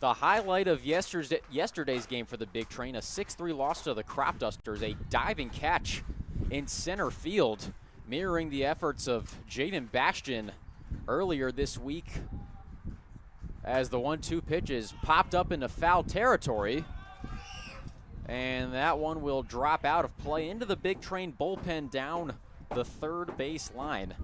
The highlight of yesterday's game for the Big Train, a 6-3 loss to the Crop Dusters, a diving catch in center field, mirroring the efforts of Jaden Bastion earlier this week as the 1-2 pitches popped up into foul territory. And that one will drop out of play into the Big Train bullpen down the third base line.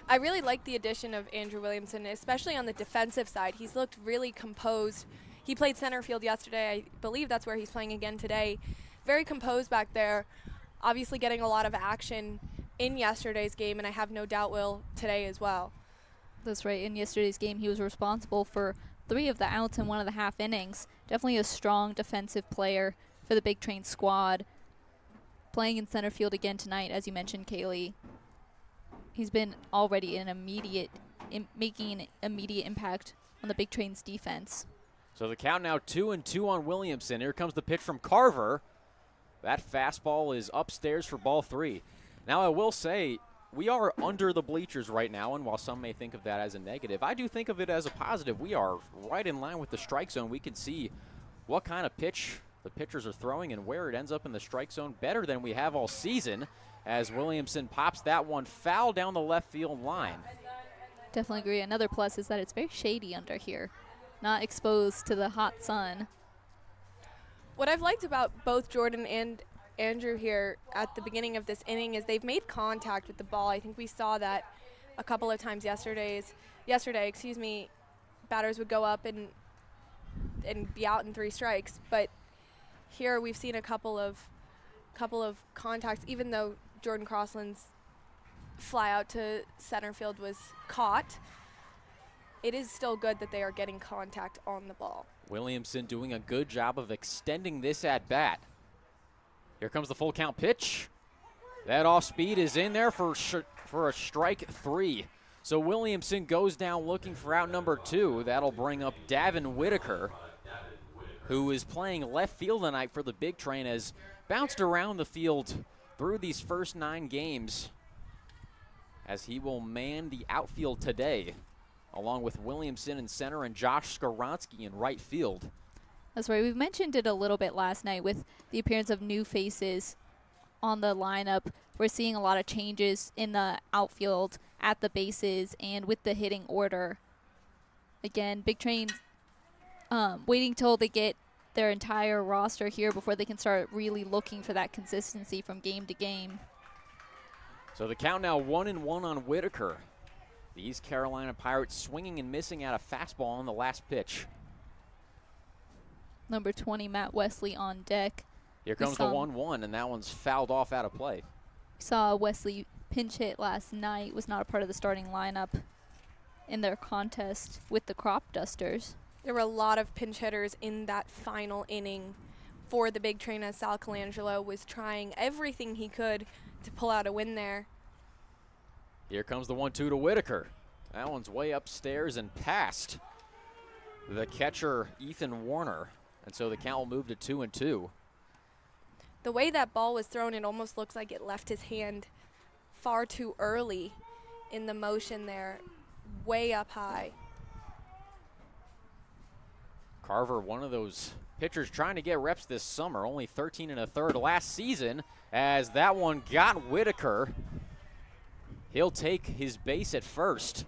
I really like the addition of Andrew Williamson, especially on the defensive side. He's looked really composed. He played center field yesterday. I believe that's where he's playing again today. Very composed back there. Obviously getting a lot of action in yesterday's game, and I have no doubt will today as well. That's right. In yesterday's game, he was responsible for 3 of the outs in 1.5 innings. Definitely a strong defensive player for the Big Train squad. Playing in center field again tonight, as you mentioned, Kaylee. He's been already making an immediate impact on the Big Train's defense. So the count now 2-2 on Williamson. Here comes the pitch from Carver. That fastball is upstairs for ball 3. Now I will say, we are under the bleachers right now, and while some may think of that as a negative, I do think of it as a positive. We are right in line with the strike zone. We can see what kind of pitch the pitchers are throwing and where it ends up in the strike zone better than we have all season, as Williamson pops that one foul down the left field line. Definitely agree. Another plus is that it's very shady under here, not exposed to the hot sun. What I've liked about both Jordan and Andrew here at the beginning of this inning is they've made contact with the ball. I think we saw that a couple of times yesterday, batters would go up and be out in 3 strikes. But here we've seen a couple of contacts, even though Jordan Crossland's fly out to center field was caught. It is still good that they are getting contact on the ball. Williamson doing a good job of extending this at bat. Here comes the full count pitch. That off speed is in there for a strike 3. So Williamson goes down looking for out number 2. That'll bring up Davin Whitaker, who is playing left field tonight for the Big Train, has bounced around the field through these first 9 games, as he will man the outfield today, along with Williamson in center and Josh Skoronsky in right field. That's right. We mentioned it a little bit last night with the appearance of new faces on the lineup. We're seeing a lot of changes in the outfield, at the bases, and with the hitting order. Again, Big Train waiting till they get their entire roster here before they can start really looking for that consistency from game to game. So the count now 1-1 on Whitaker. The East Carolina Pirates swinging and missing out a fastball on the last pitch. Number 20, Matt Wesley on deck. Here comes the 1-1, and that one's fouled off out of play. Saw Wesley pinch hit last night, was not a part of the starting lineup in their contest with the Crop Dusters. There were a lot of pinch hitters in that final inning for the Big Train, as Sal Colangelo was trying everything he could to pull out a win there. Here comes the 1-2 to Whitaker. That one's way upstairs and past the catcher, Ethan Warner. And so the count will move to 2-2. The way that ball was thrown, it almost looks like it left his hand far too early in the motion there, way up high. Carver, one of those pitchers trying to get reps this summer, only 13 1/3 last season, as that one got Whitaker. He'll take his base at first.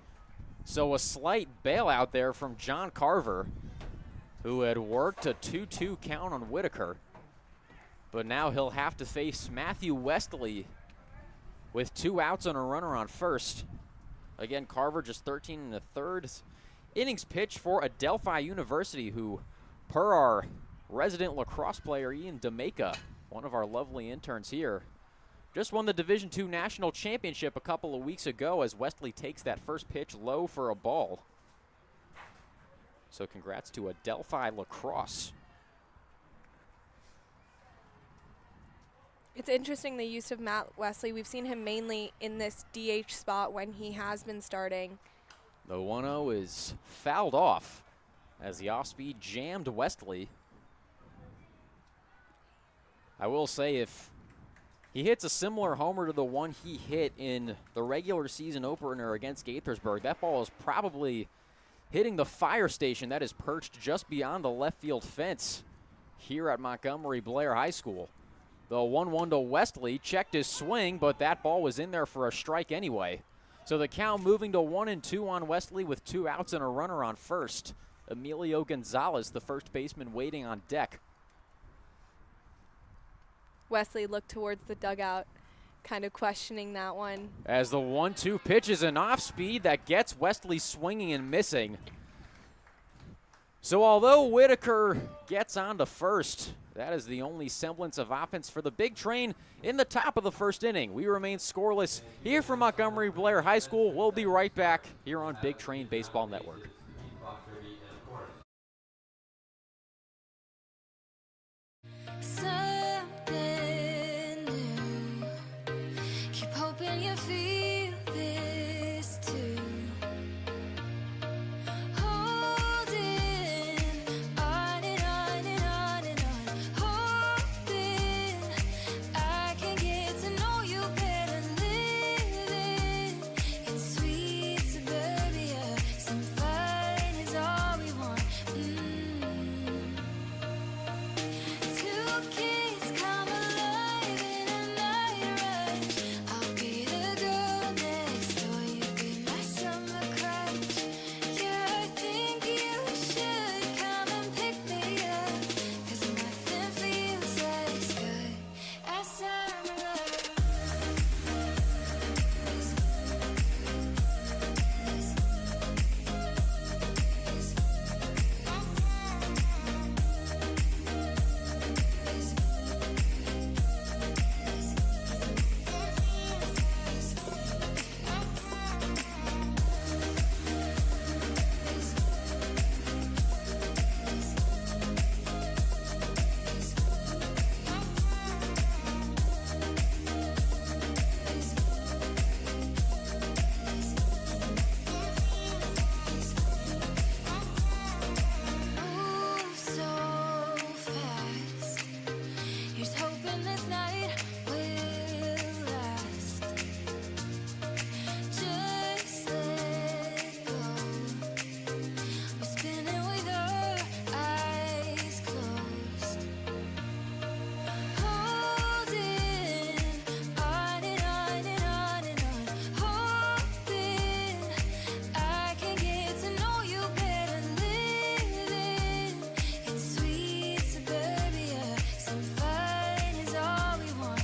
So a slight bailout there from John Carver, who had worked a 2-2 count on Whitaker. But now he'll have to face Matthew Westley with 2 outs and a runner on first. Again, Carver just 13 1/3 innings pitched for Adelphi University, who, per our resident lacrosse player Ian DeMaca, one of our lovely interns here, just won the Division II National Championship a couple of weeks ago, as Westley takes that first pitch low for a ball. So congrats to Adelphi Lacrosse. It's interesting the use of Matt Wesley. We've seen him mainly in this DH spot when he has been starting. The 1-0 is fouled off as the off-speed jammed Westley. I will say, if he hits a similar homer to the one he hit in the regular season opener against Gaithersburg, that ball is probably hitting the fire station that is perched just beyond the left field fence here at Montgomery Blair High School. The 1-1 to Wesley checked his swing, but that ball was in there for a strike anyway. So the count moving to 1-2 on Wesley with 2 outs and a runner on first. Emilio Gonzalez, the first baseman, waiting on deck. Wesley looked towards the dugout, kind of questioning that one. As the 1-2 pitch is an off speed that gets Wesley swinging and missing. So although Whitaker gets on to first, that is the only semblance of offense for the Big Train in the top of the first inning. We remain scoreless here from Montgomery Blair High School. We'll be right back here on Big Train Baseball Network. Something new. Keep hoping you feel this too. Holding on and on and on and on. Hoping I can get to know you better. Living in sweet suburbia. Some fun is all we want. Two kids come alive in a night rush. I'll be the girl next door. You be my summer crush. Yeah, I think you should come and pick me up. 'Cause nothing feels as good as summer love. Move so fast. Here's hoping this night will last. Just let go. We're spinning with our eyes closed. Holding on and on and on and on. Hoping I can get to know you better. Living in sweet suburbia. Some fun is all we want.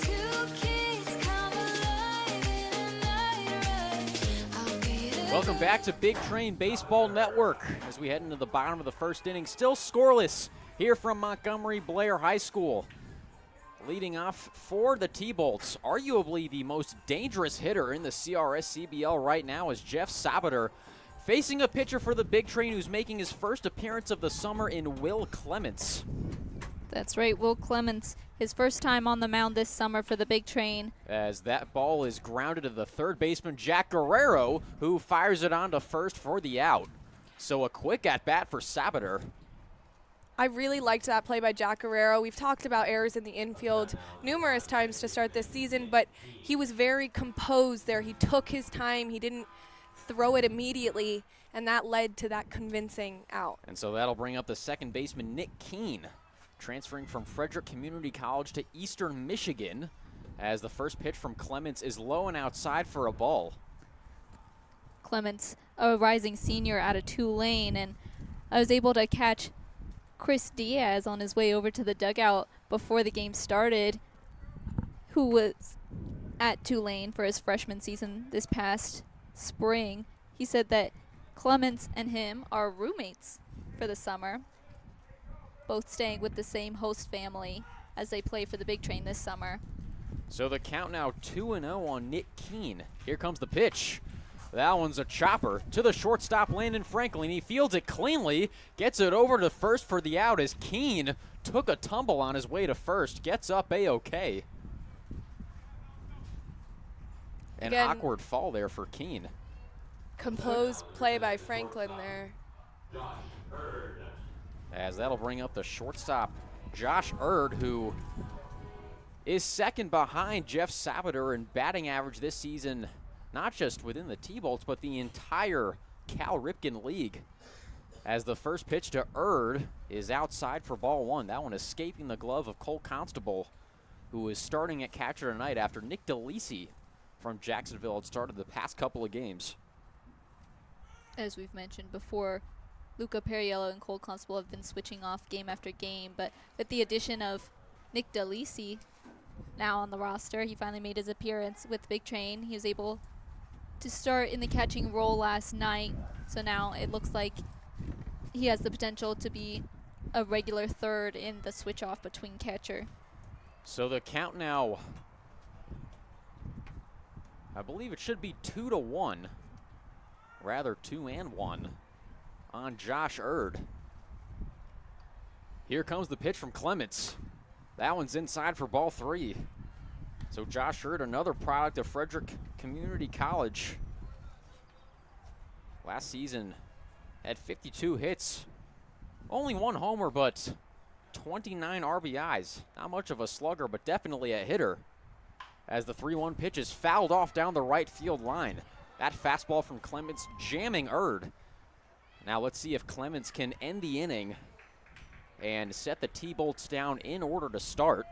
Two kids come alive in a night rush. I'll be the Welcome back to Big Train Baseball Network as we head into the bottom of the first inning. Still scoreless here from Montgomery Blair High School. Leading off for the T-Bolts, arguably the most dangerous hitter in the CRS-CBL right now is Jeff Sabater, facing a pitcher for the Big Train who's making his first appearance of the summer in Will Clements. That's right, Will Clements, his first time on the mound this summer for the Big Train. As that ball is grounded to the third baseman, Jack Guerrero, who fires it on to first for the out. So a quick at-bat for Sabater. I really liked that play by Jack Guerrero. We've talked about errors in the infield numerous times to start this season, but he was very composed there. He took his time. He didn't throw it immediately, and that led to that convincing out. And so that'll bring up the second baseman, Nick Keene, transferring from Frederick Community College to Eastern Michigan, as the first pitch from Clements is low and outside for a ball. Clements, a rising senior out of Tulane, and I was able to catch Chris Diaz on his way over to the dugout before the game started, who was at Tulane for his freshman season this past spring. He said that Clements and him are roommates for the summer, both staying with the same host family as they play for the Big Train this summer. So the count now 2-0 on Nick Keene. Here comes the pitch. That one's a chopper to the shortstop, Landon Franklin. He fields it cleanly, gets it over to first for the out as Keene took a tumble on his way to first, gets up A-OK. An Again, awkward fall there for Keene. Composed play by Franklin there. As that'll bring up the shortstop, Josh Erd, who is second behind Jeff Sabater in batting average this season not just within the T-Bolts, but the entire Cal Ripken League. As the first pitch to Erd is outside for ball one. That one escaping the glove of Cole Constable, who is starting at catcher tonight after Nick DeLisi from Jacksonville had started the past couple of games. As we've mentioned before, Luca Perriello and Cole Constable have been switching off game after game, but with the addition of Nick DeLisi now on the roster, he finally made his appearance with Big Train. He was able to start in the catching role last night, so now it looks like he has the potential to be a regular third in the switch off between catcher. So the count now, I believe it should be 2-1, rather 2-1 on Josh Erd. Here comes the pitch from Clements. That one's inside for ball three. So Josh Erd, another product of Frederick Community College. Last season had 52 hits, only one homer, but 29 RBIs. Not much of a slugger, but definitely a hitter. As the 3-1 pitch is fouled off down the right field line. That fastball from Clements jamming Erd. Now let's see if Clements can end the inning and set the T-Bolts down in order to start.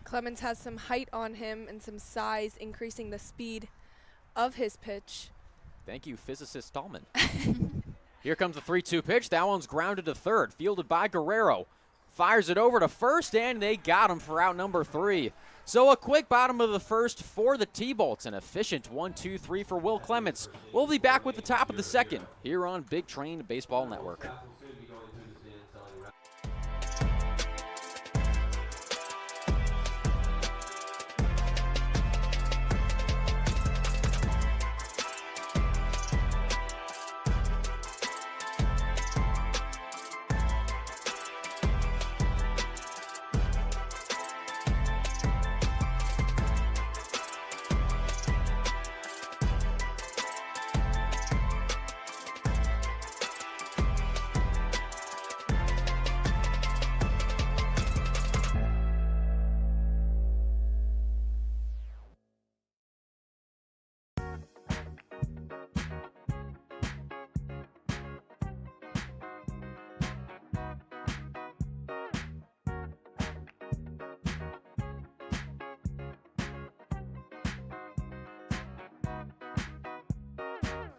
Clemens has some height on him and some size, increasing the speed of his pitch. Thank you, physicist Stallman. Here comes the 3-2 pitch. That one's grounded to third, fielded by Guerrero. Fires it over to first, and they got him for out number 3. So a quick bottom of the first for the T-Bolts. An efficient 1-2-3 for Will Clements. We'll be back with the top of the second here on Big Train Baseball Network.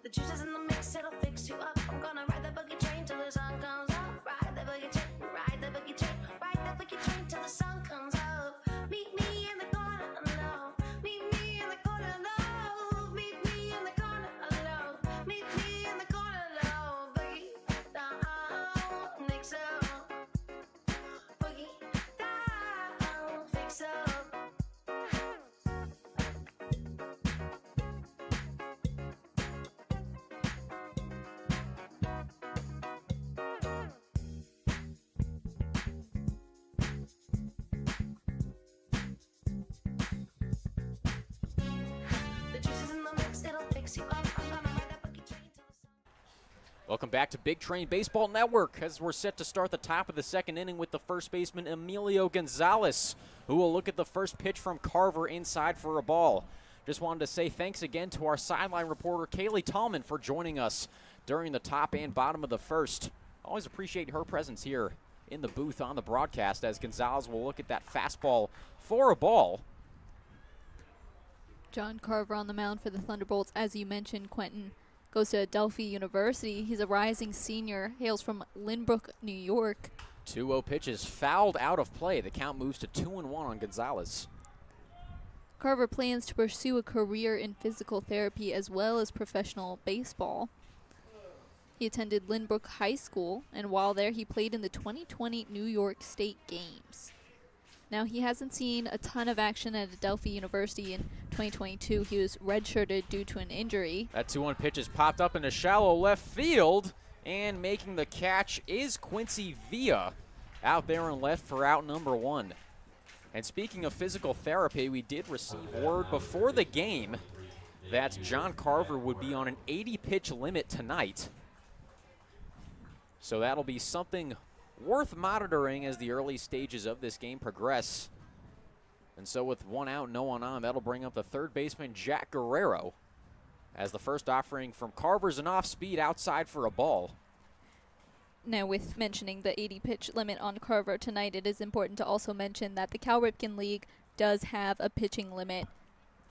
The juice is in the mix, it'll fix you up. I'm gonna ride the boogie train till the sun comes up. Ride the boogie train, ride the boogie train, ride the boogie train till the sun comes up. Meet me in the corner alone. Meet me in the corner alone. Meet me in the corner alone. Meet me in the corner alone. Boogie down, mix up. Boogie down, fix up. Welcome back to Big Train Baseball Network as we're set to start the top of the second inning with the first baseman Emilio Gonzalez, who will look at the first pitch from Carver inside for a ball. Just wanted to say thanks again to our sideline reporter Kaylee Tallman for joining us during the top and bottom of the first. Always appreciate her presence here in the booth on the broadcast as Gonzalez will look at that fastball for a ball. John Carver on the mound for the Thunderbolts, as you mentioned, Quentin. Goes to Adelphi University. He's a rising senior, hails from Lynbrook, New York. 2-0 pitch is fouled out of play. The count moves to 2-1 on Gonzalez. Carver plans to pursue a career in physical therapy as well as professional baseball. He attended Lynbrook High School, and while there, he played in the 2020 New York State Games. Now, he hasn't seen a ton of action at Adelphi University in 2022. He was redshirted due to an injury. That 2-1 pitch is popped up into shallow left field, and making the catch is Quincy Villa out there in left for out number 1. And speaking of physical therapy, we did receive word before the game that John Carver would be on an 80-pitch limit tonight. So that'll be something worth monitoring as the early stages of this game progress. And so with 1 out, no one on, that'll bring up the third baseman, Jack Guerrero, as the first offering from Carver's an off-speed outside for a ball. Now, with mentioning the 80 pitch limit on Carver tonight, it is important to also mention that the Cal Ripken League does have a pitching limit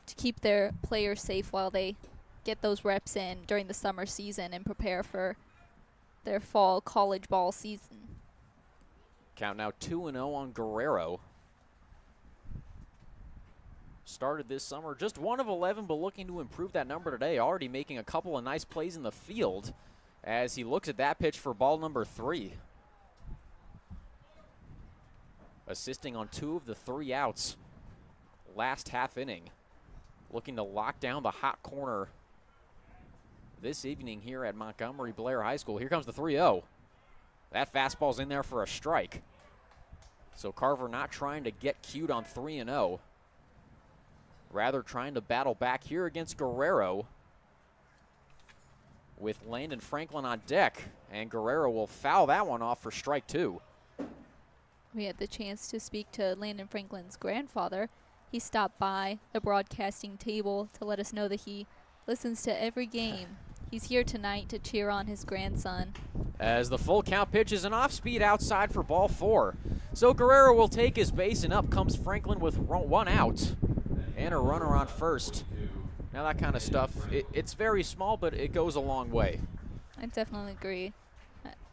to keep their players safe while they get those reps in during the summer season and prepare for their fall college ball season. Count now 2-0 on Guerrero. Started this summer just 1 of 11, but looking to improve that number today. Already making a couple of nice plays in the field as he looks at that pitch for ball number 3. Assisting on 2 of the 3 outs last half inning. Looking to lock down the hot corner this evening here at Montgomery Blair High School. Here comes the 3-0. That fastball's in there for a strike. So Carver not trying to get cute on 3-0. Rather trying to battle back here against Guerrero with Landon Franklin on deck. And Guerrero will foul that one off for strike 2. We had the chance to speak to Landon Franklin's grandfather. He stopped by the broadcasting table to let us know that he listens to every game. He's here tonight to cheer on his grandson. As the full count pitch is an off-speed outside for ball 4. So Guerrero will take his base, and up comes Franklin with 1 out and a runner on first. Now that kind of stuff, it's very small, but it goes a long way. I definitely agree.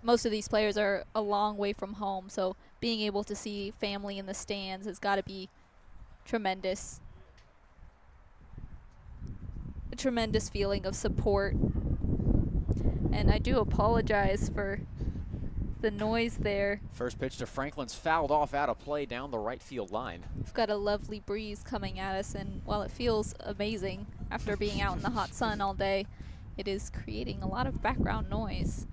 Most of these players are a long way from home, so being able to see family in the stands has got to be tremendous. A tremendous feeling of support. And I do apologize for the noise there. First pitch to Franklin's fouled off out of play down the right field line. We've got a lovely breeze coming at us, and while it feels amazing after being out in the hot sun all day, it is creating a lot of background noise.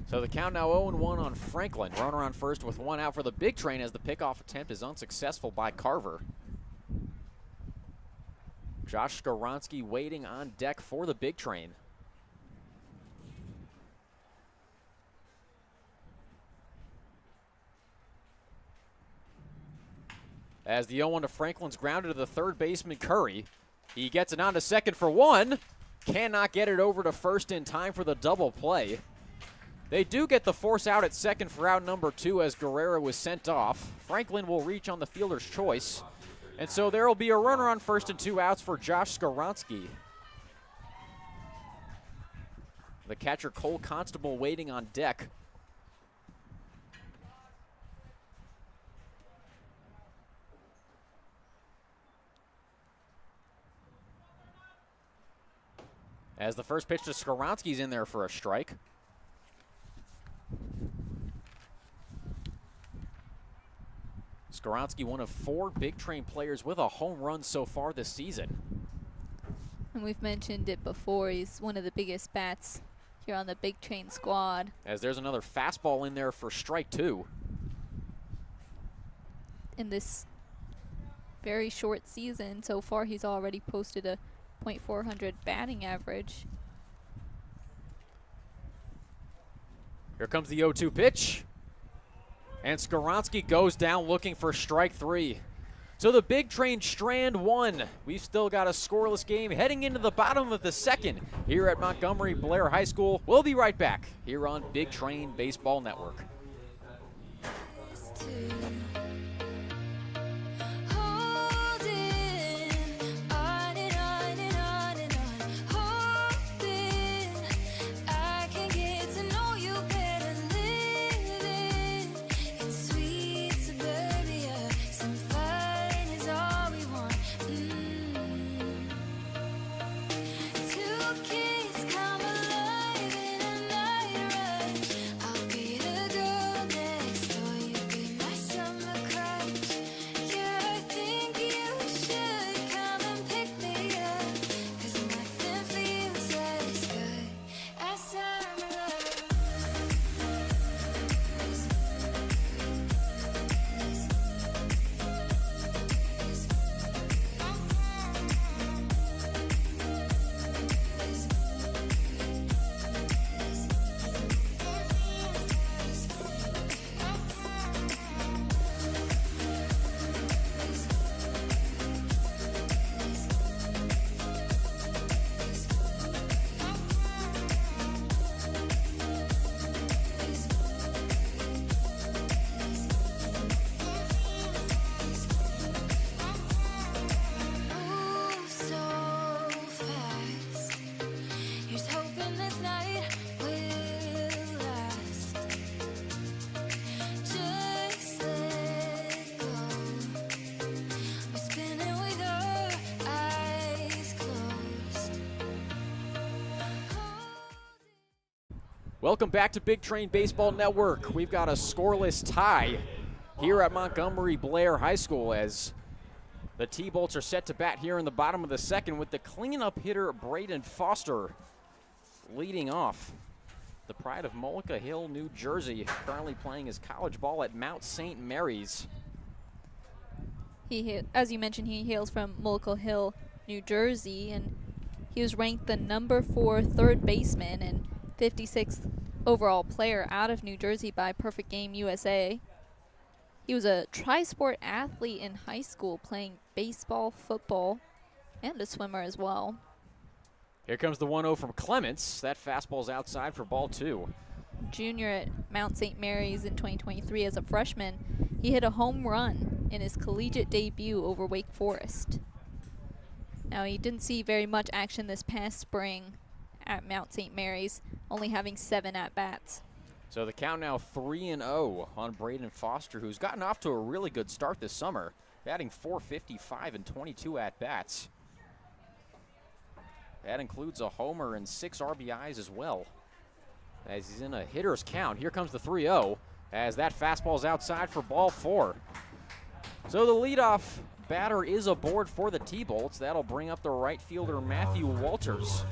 So the count now 0-1 on Franklin. Runner on first with 1 out for the big train as the pickoff attempt is unsuccessful by Carver. Josh Skoronsky waiting on deck for the big train. As the 0-1 to Franklin's grounded to the third baseman, Curry. He gets it on to second for 1. Cannot get it over to first in time for the double play. They do get the force out at second for out number 2 as Guerrero was sent off. Franklin will reach on the fielder's choice. And so there will be a runner on first and 2 outs for Josh Skoronsky. The catcher, Cole Constable, waiting on deck. As the first pitch to Skoronsky's in there for a strike. Skoronsky, one of 4 big train players with a home run so far this season. And we've mentioned it before, he's one of the biggest bats here on the big train squad. As there's another fastball in there for strike 2. In this very short season, so far he's already posted a .400 batting average. Here comes the 0-2 pitch. And Skoronsky goes down looking for strike 3. So the big train strand 1. We've still got a scoreless game heading into the bottom of the second here at Montgomery Blair High School. We'll be right back here on Big Train Baseball Network. Welcome back to Big Train Baseball Network. We've got a scoreless tie here at Montgomery Blair High School as the T-Bolts are set to bat here in the bottom of the second with the cleanup hitter Braden Foster leading off. The pride of Mullica Hill, New Jersey, currently playing his college ball at Mount St. Mary's. As you mentioned, he hails from Mullica Hill, New Jersey, and he was ranked the number 4 third baseman and 56th overall player out of New Jersey by Perfect Game USA. He was a tri-sport athlete in high school, playing baseball, football, and a swimmer as well. Here comes the 1-0 from Clements. That fastball's outside for ball 2. Junior at Mount St. Mary's in 2023 as a freshman, he hit a home run in his collegiate debut over Wake Forest. Now, he didn't see very much action this past spring at Mount St. Mary's, only having 7 at-bats. So the count now 3-0 on Braden Foster, who's gotten off to a really good start this summer, batting .455 and 22 at-bats. That includes a homer and 6 RBIs as well, as he's in a hitter's count. Here comes the 3-0, as that fastball's outside for ball 4. So the leadoff batter is aboard for the T-Bolts. That'll bring up the right fielder, Matthew Walters.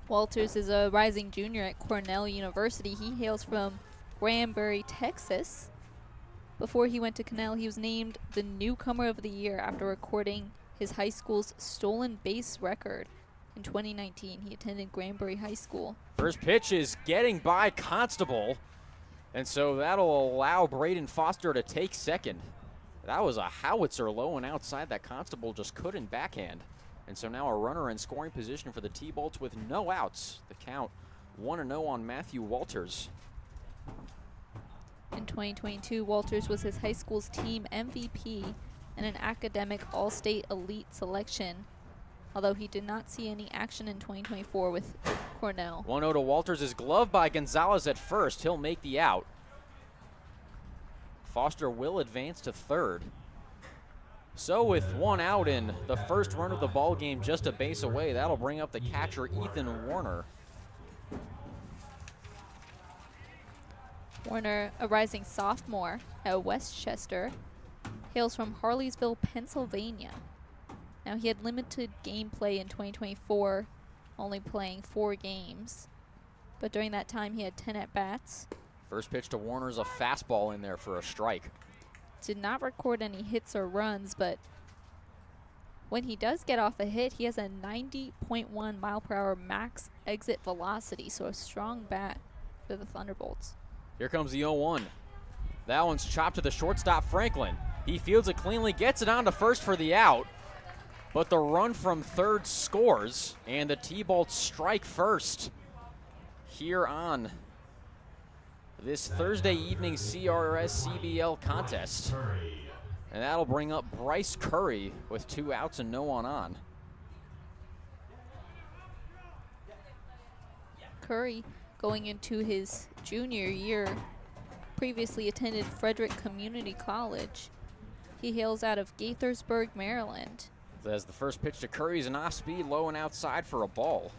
Walters is a rising junior at Cornell University. He hails from Granbury, Texas. Before he went to Cornell, he was named the newcomer of the year after recording his high school's stolen base record. In 2019, he attended Granbury High School. First pitch is getting by Constable, and so that'll allow Braden Foster to take second. That was a howitzer low and outside that Constable just couldn't backhand. And so now a runner in scoring position for the T-Bolts with no outs. The count 1-0 on Matthew Walters. In 2022, Walters was his high school's team MVP and an academic all-state elite selection, although he did not see any action in 2024 with Cornell. 1-0 to Walters is gloved by Gonzalez at first. He'll make the out. Foster will advance to third. So with 1 out in the first run of the ball game, just a base away, that'll bring up the catcher, Ethan Warner. Warner, a rising sophomore at Westchester, hails from Harleysville, Pennsylvania. Now, he had limited gameplay in 2024, only playing 4 games. But during that time, he had 10 at-bats. First pitch to Warner's a fastball in there for a strike. Did not record any hits or runs, but when he does get off a hit, he has a 90.1 mile per hour max exit velocity, so a strong bat for the Thunderbolts. Here comes the 0-1. That one's chopped to the shortstop, Franklin. He fields it cleanly, gets it on to first for the out, but the run from third scores, and the T-Bolts strike first here on this Thursday evening CRS CBL contest. And that'll bring up Bryce Curry with 2 outs and no one on. Curry, going into his junior year, previously attended Frederick Community College. He hails out of Gaithersburg, Maryland. As the first pitch to Curry is an off-speed, low and outside for a ball.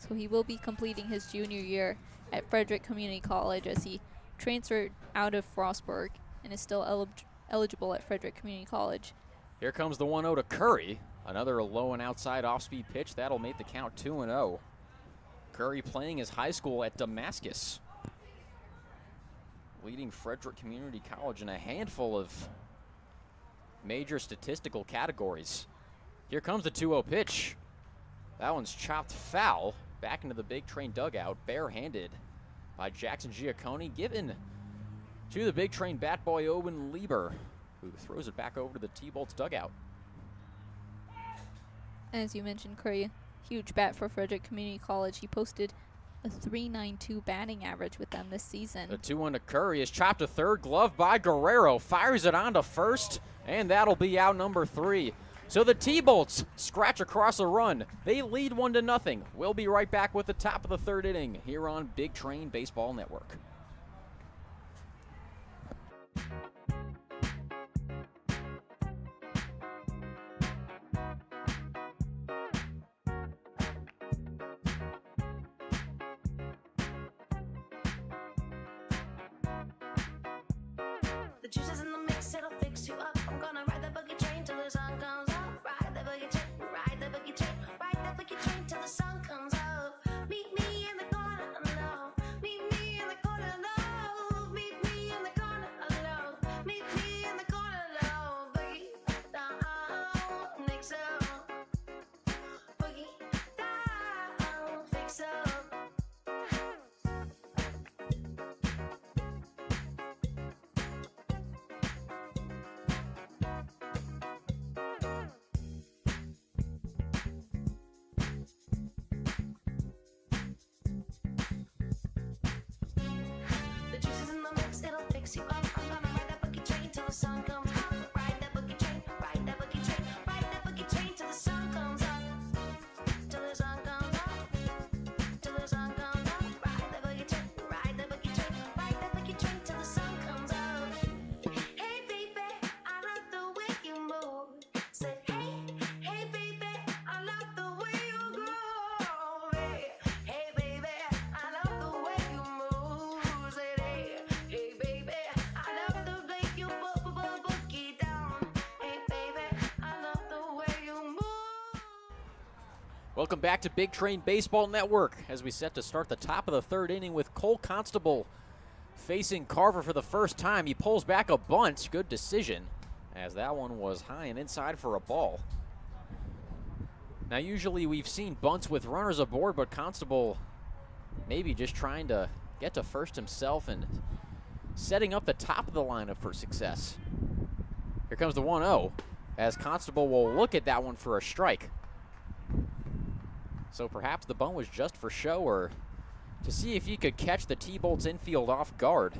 So he will be completing his junior year at Frederick Community College as he transferred out of Frostburg and is still eligible at Frederick Community College. Here comes the 1-0 to Curry. Another low and outside off-speed pitch. That'll make the count 2-0. Curry playing his high school at Damascus, leading Frederick Community College in a handful of major statistical categories. Here comes the 2-0 pitch. That one's chopped foul back into the Big Train dugout, barehanded by Jackson Giacconi, given to the Big Train bat boy Owen Lieber, who throws it back over to the T-Bolts dugout. As you mentioned, Curry, huge bat for Frederick Community College. He posted a .392 batting average with them this season. The 2-1 to Curry is chopped to third, gloved by Guerrero, fires it on to first, and that'll be out number 3. So the T-Bolts scratch across a run. They lead 1-0. We'll be right back with the top of the third inning here on Big Train Baseball Network. juice is in the mix, it'll fix you up. I'm gonna ride the boogie train till the sun comes up. Ride the boogie train, ride the boogie train, ride the boogie train till the sun comes up. Meet me in the corner, no. Meet me in the corner, no. Meet me in the corner, no. Meet me in the corner, no. Boogie down, mix up. Boogie down, fix up. The juice is in the mix, it'll fix you up. I'm gonna ride that boogie train till the sun comes up. Ride that boogie train, ride that boogie train, ride that boogie train till the sun comes up. Till the sun comes up. Till the sun comes up. Ride that boogie train, ride that boogie train, ride that boogie train till the sun comes up. Hey baby, I love the way you move. Said hey baby, I love the way you groove. Hey baby, I love the way you move. Said hey baby, I love the way you boogie down. Hey baby, I love the way you move. Welcome back to Big Train Baseball Network as we set to start the top of the third inning with Cole Constable facing Carver for the first time. He pulls back a bunt. Good decision, as that one was high and inside for a ball. Now, usually we've seen bunts with runners aboard, but Constable maybe just trying to get to first himself and setting up the top of the lineup for success. Here comes the 1-0, as Constable will look at that one for a strike. So perhaps the bunt was just for show, or to see if he could catch the T-Bolts infield off guard.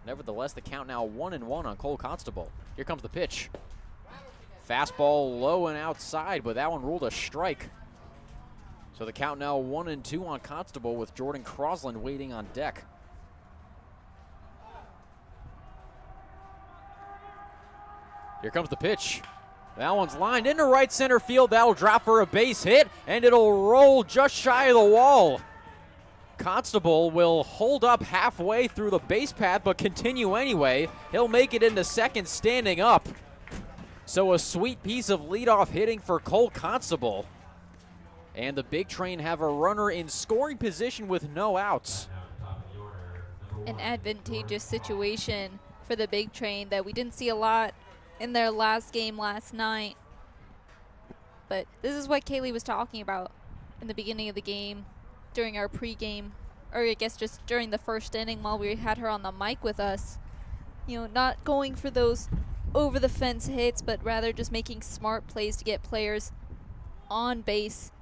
Nevertheless, the count now 1-1 on Cole Constable. Here comes the pitch. Fastball low and outside, but that one ruled a strike. So the count now 1-2 on Constable, with Jordan Crosland waiting on deck. Here comes the pitch. That one's lined into right center field. That'll drop for a base hit, and it'll roll just shy of the wall. Constable will hold up halfway through the base path, but continue anyway. He'll make it into second standing up. So a sweet piece of leadoff hitting for Cole Constable. And the Big Train have a runner in scoring position with no outs. An advantageous situation for the Big Train that we didn't see a lot in their last game last night. But this is what Kaylee was talking about in the beginning of the game during our pregame, or I guess just during the first inning while we had her on the mic with us. You know, not going for those over the fence hits, but rather just making smart plays to get players on base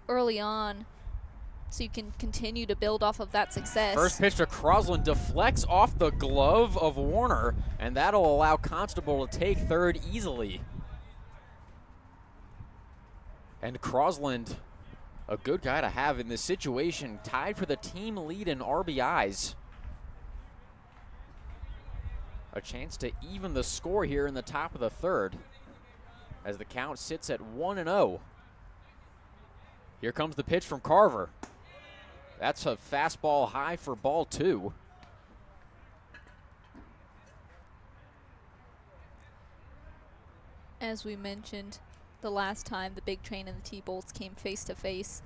early on, so you can continue to build off of that success. First pitch to Crosland deflects off the glove of Warner, and that'll allow Constable to take third easily. And Crosland, a good guy to have in this situation, tied for the team lead in RBIs. A chance to even the score here in the top of the third, as the count sits at 1-0. Here comes the pitch from Carver. That's a fastball high for ball 2. As we mentioned the last time the Big Train and the T-Bolts came face to face,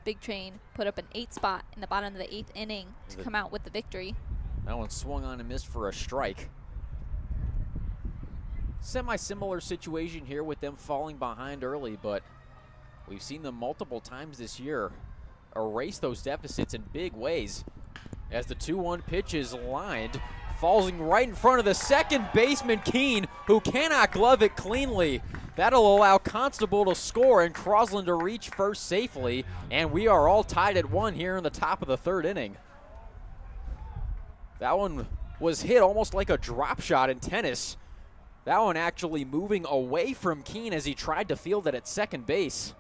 Big Train put up an 8 spot in the bottom of the 8th inning to come out with the victory. That one swung on and missed for a strike. Semi-similar situation here with them falling behind early, but we've seen them multiple times this year erase those deficits in big ways. As the 2-1 pitch is lined, falling right in front of the second baseman, Keene, who cannot glove it cleanly. That'll allow Constable to score and Crosland to reach first safely, and we are all tied at 1 here in the top of the third inning. That one was hit almost like a drop shot in tennis. That one actually moving away from Keene as he tried to field it at second base.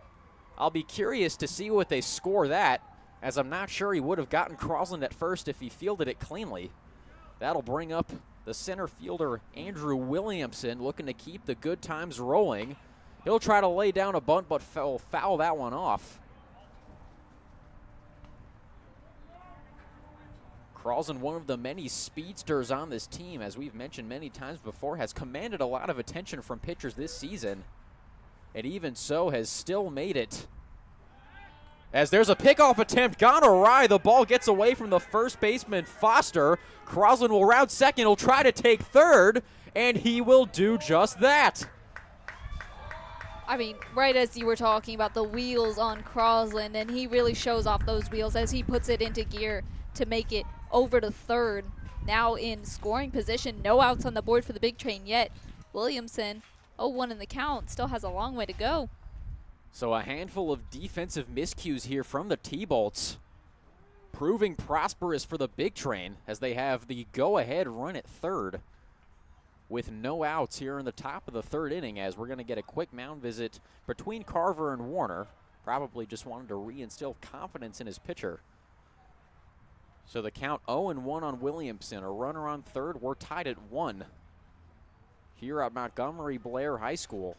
I'll be curious to see what they score that, as I'm not sure he would have gotten Crosland at first if he fielded it cleanly. That'll bring up the center fielder, Andrew Williamson, looking to keep the good times rolling. He'll try to lay down a bunt, but foul that one off. Crosland, one of the many speedsters on this team, as we've mentioned many times before, has commanded a lot of attention from pitchers this season, and even so has still made it. As there's a pickoff attempt gone awry, the ball gets away from the first baseman, Foster. Crosland will round second, he'll try to take third, and he will do just that. I mean, right as you were talking about the wheels on Crosland, and he really shows off those wheels as he puts it into gear to make it over to third. Now in scoring position, no outs on the board for the big train yet. Williamson, 0-1 in the count, still has a long way to go. So a handful of defensive miscues here from the T-Bolts, proving prosperous for the big train as they have the go-ahead run at third with no outs here in the top of the third inning, as we're going to get a quick mound visit between Carver and Warner. Probably just wanted to reinstill confidence in his pitcher. So the count 0-1 on Williamson, a runner on third. We're tied at 1 here at Montgomery Blair High School.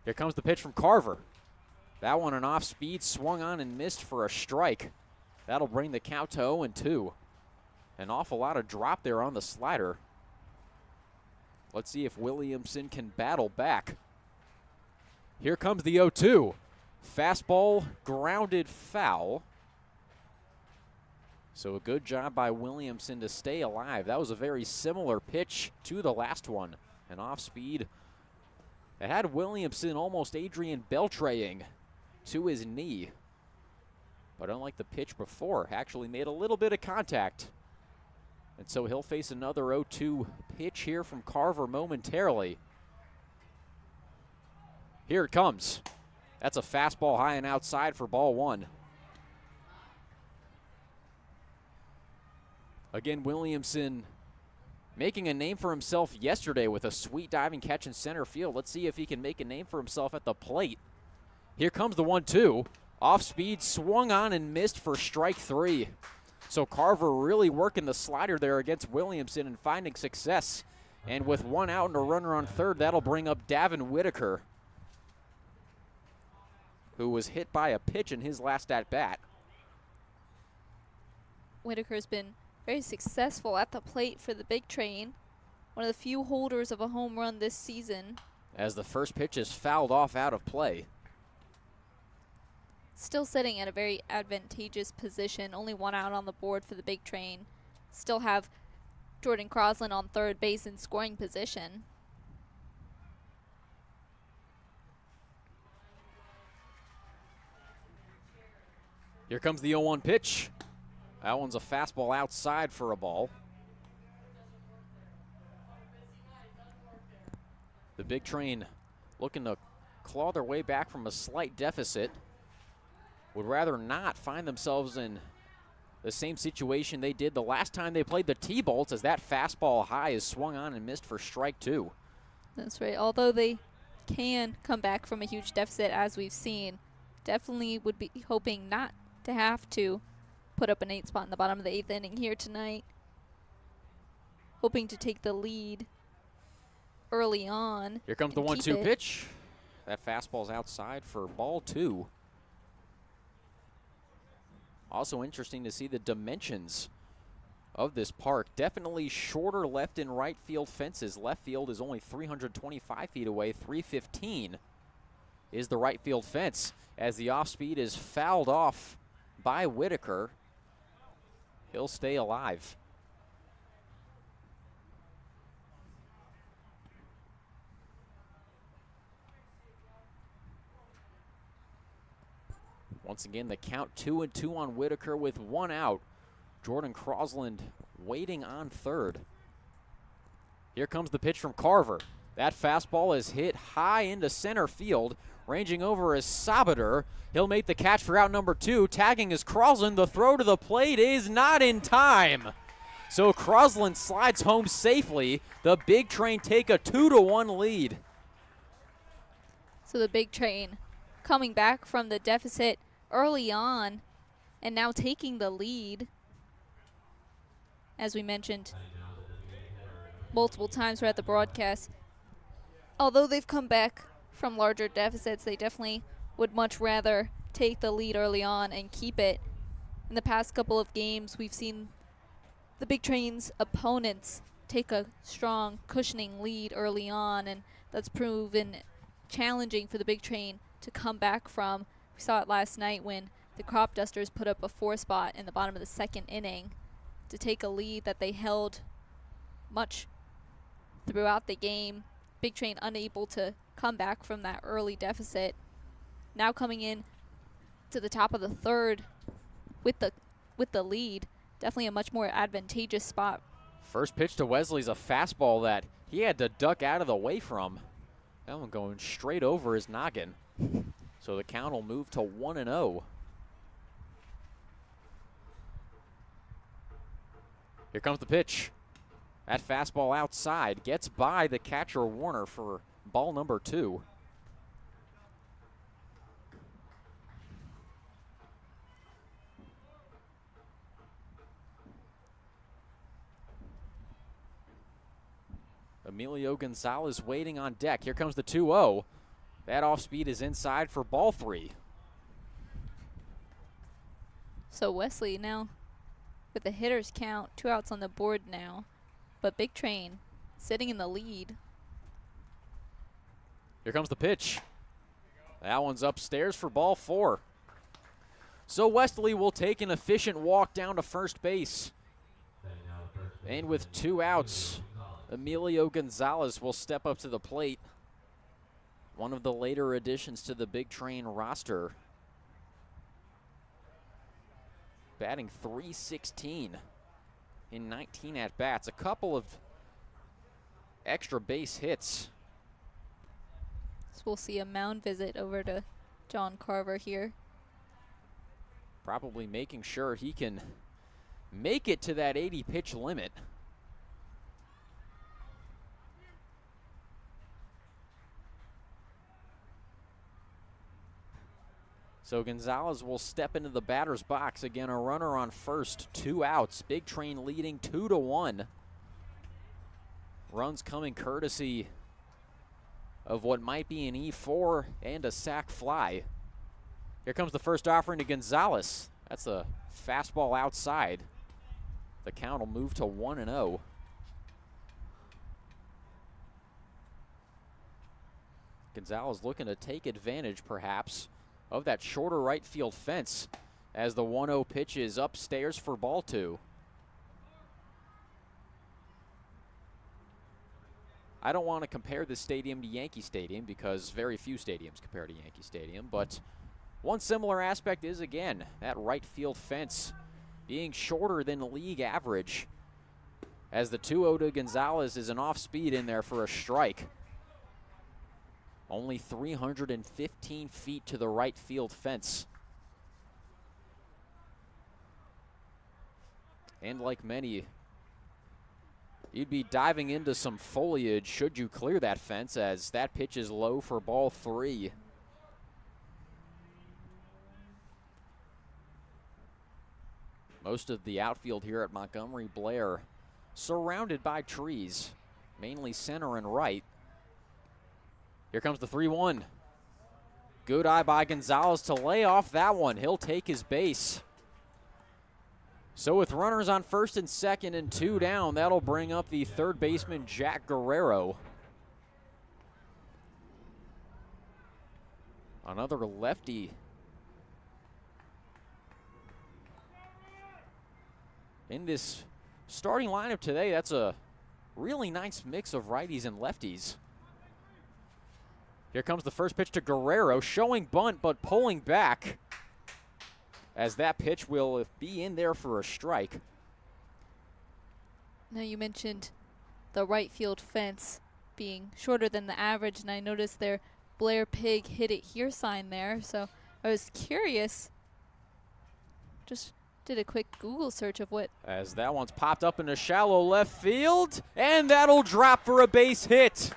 Here comes the pitch from Carver. That one an off speed, swung on and missed for a strike. That'll bring the count to 0-2. An awful lot of drop there on the slider. Let's see if Williamson can battle back. Here comes the 0-2. Fastball grounded foul. So a good job by Williamson to stay alive. That was a very similar pitch to the last one. An off speed. It had Williamson almost Adrian Beltraying to his knee. But unlike the pitch before, actually made a little bit of contact. And so he'll face another 0-2 pitch here from Carver momentarily. Here it comes. That's a fastball high and outside for ball 1. Again, Williamson making a name for himself yesterday with a sweet diving catch in center field. Let's see if he can make a name for himself at the plate. Here comes the 1-2. Off speed, swung on and missed for strike 3. So Carver really working the slider there against Williamson and finding success. And with 1 out and a runner on third, that'll bring up Davin Whitaker, who was hit by a pitch in his last at-bat. Whitaker's been very successful at the plate for the big train. One of the few holders of a home run this season. As the first pitch is fouled off out of play. Still sitting at a very advantageous position. Only 1 out on the board for the big train. Still have Jordan Crosland on third base in scoring position. Here comes the 0-1 pitch. That one's a fastball outside for a ball. The big train looking to claw their way back from a slight deficit. Would rather not find themselves in the same situation they did the last time they played the T-Bolts, as that fastball high is swung on and missed for strike 2. That's right. Although they can come back from a huge deficit, as we've seen, definitely would be hoping not to have to put up an 8 spot in the bottom of the 8th inning here tonight. Hoping to take the lead early on. Here comes the 1-2 pitch. That fastball's outside for ball 2. Also interesting to see the dimensions of this park. Definitely shorter left and right field fences. Left field is only 325 feet away. 315 is the right field fence, as the off speed is fouled off by Whitaker. He'll stay alive. Once again, the count 2-2 on Whitaker with 1 out. Jordan Crosland waiting on third. Here comes the pitch from Carver. That fastball is hit high into center field. Ranging over is Sabater. He'll make the catch for out number 2. Tagging is Crosland. The throw to the plate is not in time. So Crosland slides home safely. The big train take a 2-1 lead. So the big train coming back from the deficit early on and now taking the lead. As we mentioned multiple times throughout the broadcast, although they've come back from larger deficits, they definitely would much rather take the lead early on and keep it in the past couple of games, we've seen the Big Train's opponents take a strong cushioning lead early on, and that's proven challenging for the Big Train to come back from. We saw it last night when the Crop Dusters put up a 4 spot in the bottom of the 2nd inning to take a lead that they held much throughout the game. Big Train unable to come back from that early deficit. Now coming in to the top of the 3rd with the lead, definitely a much more advantageous spot. First pitch to Wesley's a fastball that he had to duck out of the way from. That one going straight over his noggin. So the count will move to 1-0. Here comes the pitch. That fastball outside gets by the catcher Warner for ball number 2. Emilio Gonzalez waiting on deck. Here comes the 2-0. That off speed is inside for ball 3. So Wesley now with the hitter's count, 2 outs on the board now, but Big Train sitting in the lead. Here comes the pitch. That one's upstairs for ball 4. So Wesley will take an efficient walk down to first base. And with 2 outs, Emilio Gonzalez will step up to the plate. One of the later additions to the Big Train roster. Batting .316 in 19 at-bats. A couple of extra base hits. So we'll see a mound visit over to John Carver here. Probably making sure he can make it to that 80 pitch limit. So Gonzalez will step into the batter's box. Again, a runner on first, 2 outs. Big Train leading 2-1. Runs coming courtesy of what might be an E4 and a sac fly. Here comes the first offering to Gonzalez. That's a fastball outside. The count will move to 1-0. Gonzalez looking to take advantage, perhaps, of that shorter right field fence as the 1-0 pitch is upstairs for ball 2. I don't want to compare this stadium to Yankee Stadium because very few stadiums compare to Yankee Stadium, but one similar aspect is, again, that right field fence being shorter than league average, as the 2-0 to Gonzalez is an off speed in there for a strike. Only 315 feet to the right field fence. And like many, you'd be diving into some foliage should you clear that fence, as that pitch is low for ball 3. Most of the outfield here at Montgomery Blair surrounded by trees, mainly center and right. Here comes the 3-1. Good eye by Gonzalez to lay off that one. He'll take his base. So with runners on first and second and 2 down, that'll bring up the third baseman, Jack Guerrero. Another lefty. In this starting lineup today, that's a really nice mix of righties and lefties. Here comes the first pitch to Guerrero, showing bunt but pulling back, as that pitch will be in there for a strike. Now you mentioned the right field fence being shorter than the average, and I noticed their Blair Pig hit it here sign there, so I was curious. Just did a quick Google search of what. As that one's popped up into shallow left field, and that'll drop for a base hit.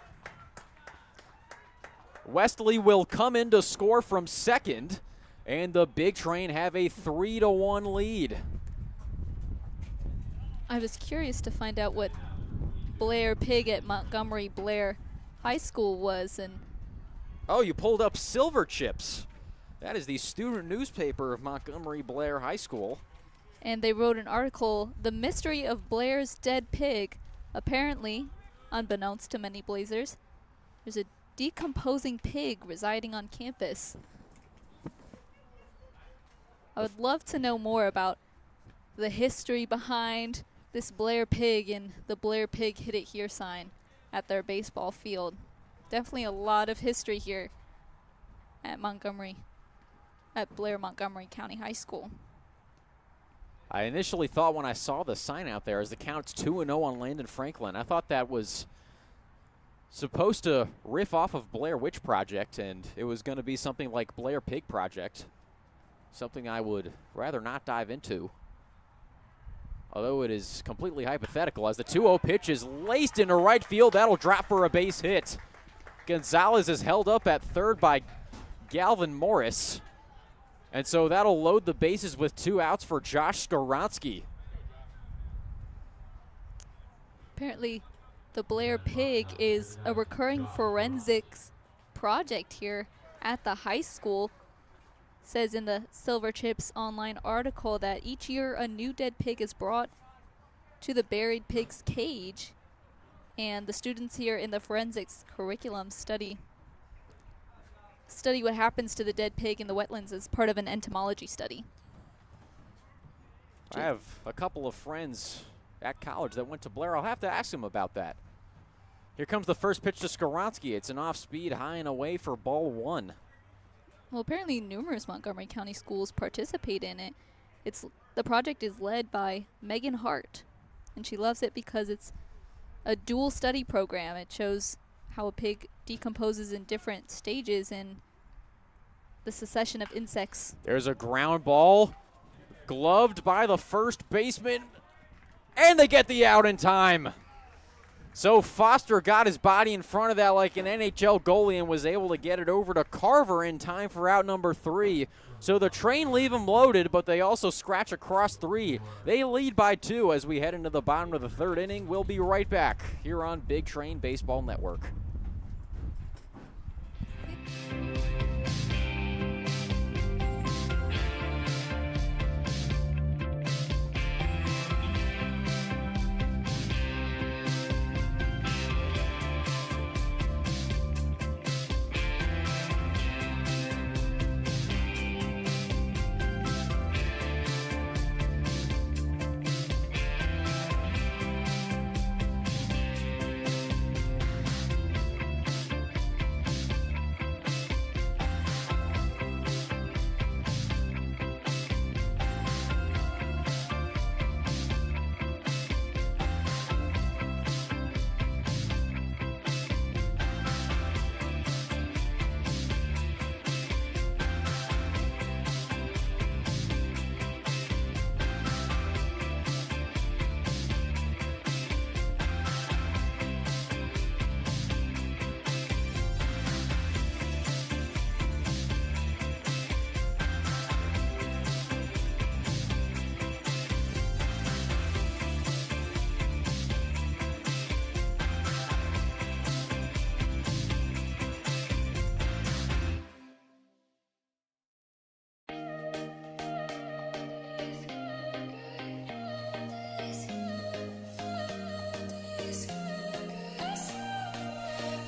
Wesley will come in to score from second, and the Big Train have a 3-1 lead. I was curious to find out what Blair Pig at Montgomery Blair High School was, and oh, you pulled up Silver Chips. That is the student newspaper of Montgomery Blair High School. And they wrote an article, "The Mystery of Blair's Dead Pig." Apparently, unbeknownst to many Blazers, there's a decomposing pig residing on campus. I would love to know more about the history behind this Blair pig and the Blair Pig Hit It Here sign at their baseball field. Definitely a lot of history here at Blair Montgomery County High School. I initially thought when I saw the sign out there as the count's 2-0 on Landon Franklin, I thought that was supposed to riff off of Blair Witch Project, and it was going to be something like Blair Pig Project, something I would rather not dive into. Although it is completely hypothetical as the 2-0 pitch is laced into right field. That'll drop for a base hit. Gonzalez is held up at third by Galvin Morris. And so that'll load the bases with 2 outs for Josh Skoronsky. Apparently, the Blair Pig is a recurring forensics project here at the high school. Says in the Silver Chips online article that each year a new dead pig is brought to the buried pig's cage, and the students here in the forensics curriculum study what happens to the dead pig in the wetlands as part of an entomology study. I have a couple of friends at college that went to Blair. I'll have to ask them about that. Here comes the first pitch to Skoronsky. It's an off-speed, high and away for ball 1. Well, apparently numerous Montgomery County schools participate in it. The project is led by Megan Hart, and she loves it because it's a dual study program. It shows how a pig decomposes in different stages in the succession of insects. There's a ground ball, gloved by the first baseman, and they get the out in time. So Foster got his body in front of that like an NHL goalie and was able to get it over to Carver in time for out number 3. So the Train leave them loaded, but they also scratch across 3. They lead by 2 as we head into the bottom of the 3rd inning. We'll be right back here on Big Train Baseball Network.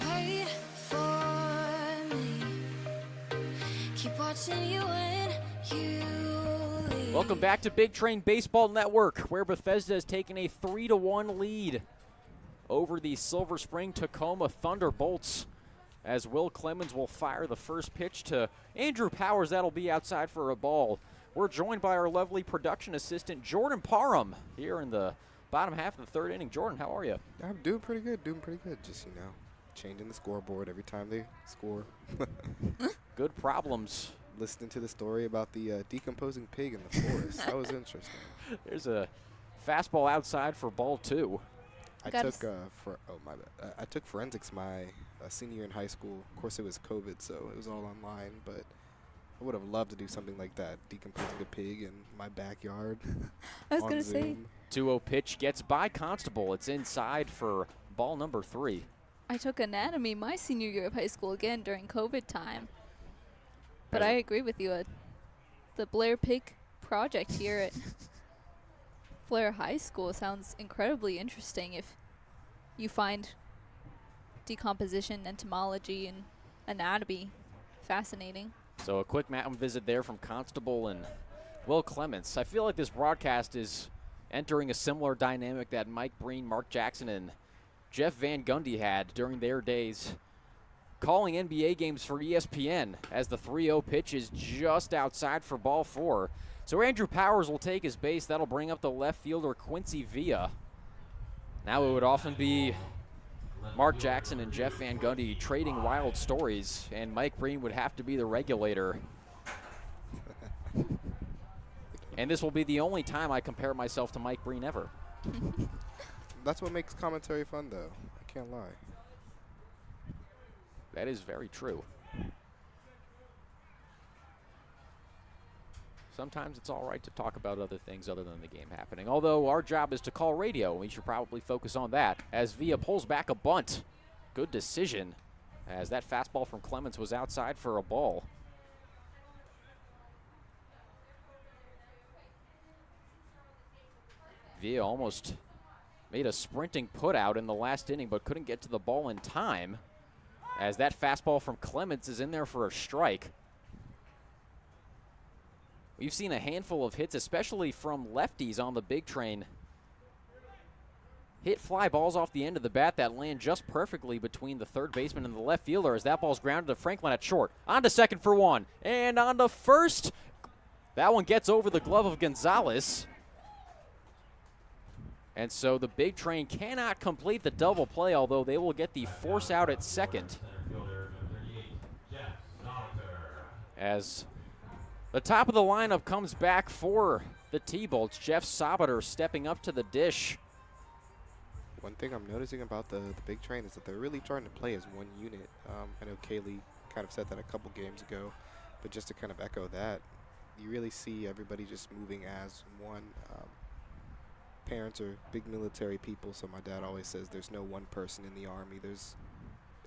Wait for me. Keep watching you when you leave. Welcome back to Big Train Baseball Network, where Bethesda has taken a 3-1 lead over the Silver Spring-Takoma Thunderbolts, as Will Clemens will fire the first pitch to Andrew Powers. That'll be outside for a ball. We're joined by our lovely production assistant, Jordan Parham, here in the bottom half of the 3rd inning. Jordan, how are you? I'm doing pretty good, Just, changing the scoreboard every time they score. Good problems. Listening to the story about the decomposing pig in the forest. That was interesting. There's a fastball outside for ball 2. I took forensics my senior year in high school. Of course, it was COVID, so it was all online, but I would have loved to do something like that, decomposing a pig in my backyard. I was going to say, 2-0 pitch gets by Constable. It's inside for ball number 3. I took anatomy my senior year of high school again during COVID time. But I agree with you. The Blair Pig project here at Blair High School sounds incredibly interesting if you find decomposition, entomology, and anatomy fascinating. So a quick mountain visit there from Constable and Will Clements. I feel like this broadcast is entering a similar dynamic that Mike Breen, Mark Jackson, and Jeff Van Gundy had during their days calling NBA games for ESPN, as the 3-0 pitch is just outside for ball 4. So Andrew Powers will take his base. That'll bring up the left fielder Quincy Villa. Now it would often be Mark Jackson and Jeff Van Gundy trading wild stories, and Mike Breen would have to be the regulator. And this will be the only time I compare myself to Mike Breen ever. That's what makes commentary fun, though. I can't lie. That is very true. Sometimes it's all right to talk about other things other than the game happening. Although our job is to call radio, we should probably focus on that. As Villa pulls back a bunt. Good decision, as that fastball from Clements was outside for a ball. Villa almost made a sprinting put out in the last inning, but couldn't get to the ball in time, as that fastball from Clements is in there for a strike. We've seen a handful of hits, especially from lefties on the big train. Hit fly balls off the end of the bat that land just perfectly between the third baseman and the left fielder, as that ball's grounded to Franklin at short. On to second for one, and on to first. That one gets over the glove of Gonzalez. And so the big train cannot complete the double play, although they will get the force out at second. As the top of the lineup comes back for the T-Bolts, Jeff Sabater stepping up to the dish. One thing I'm noticing about the big train is that they're really trying to play as one unit. I know Kaylee kind of said that a couple games ago, but just to kind of echo that, you really see everybody just moving as one. Parents are big military people, so my dad always says there's no one person in the Army.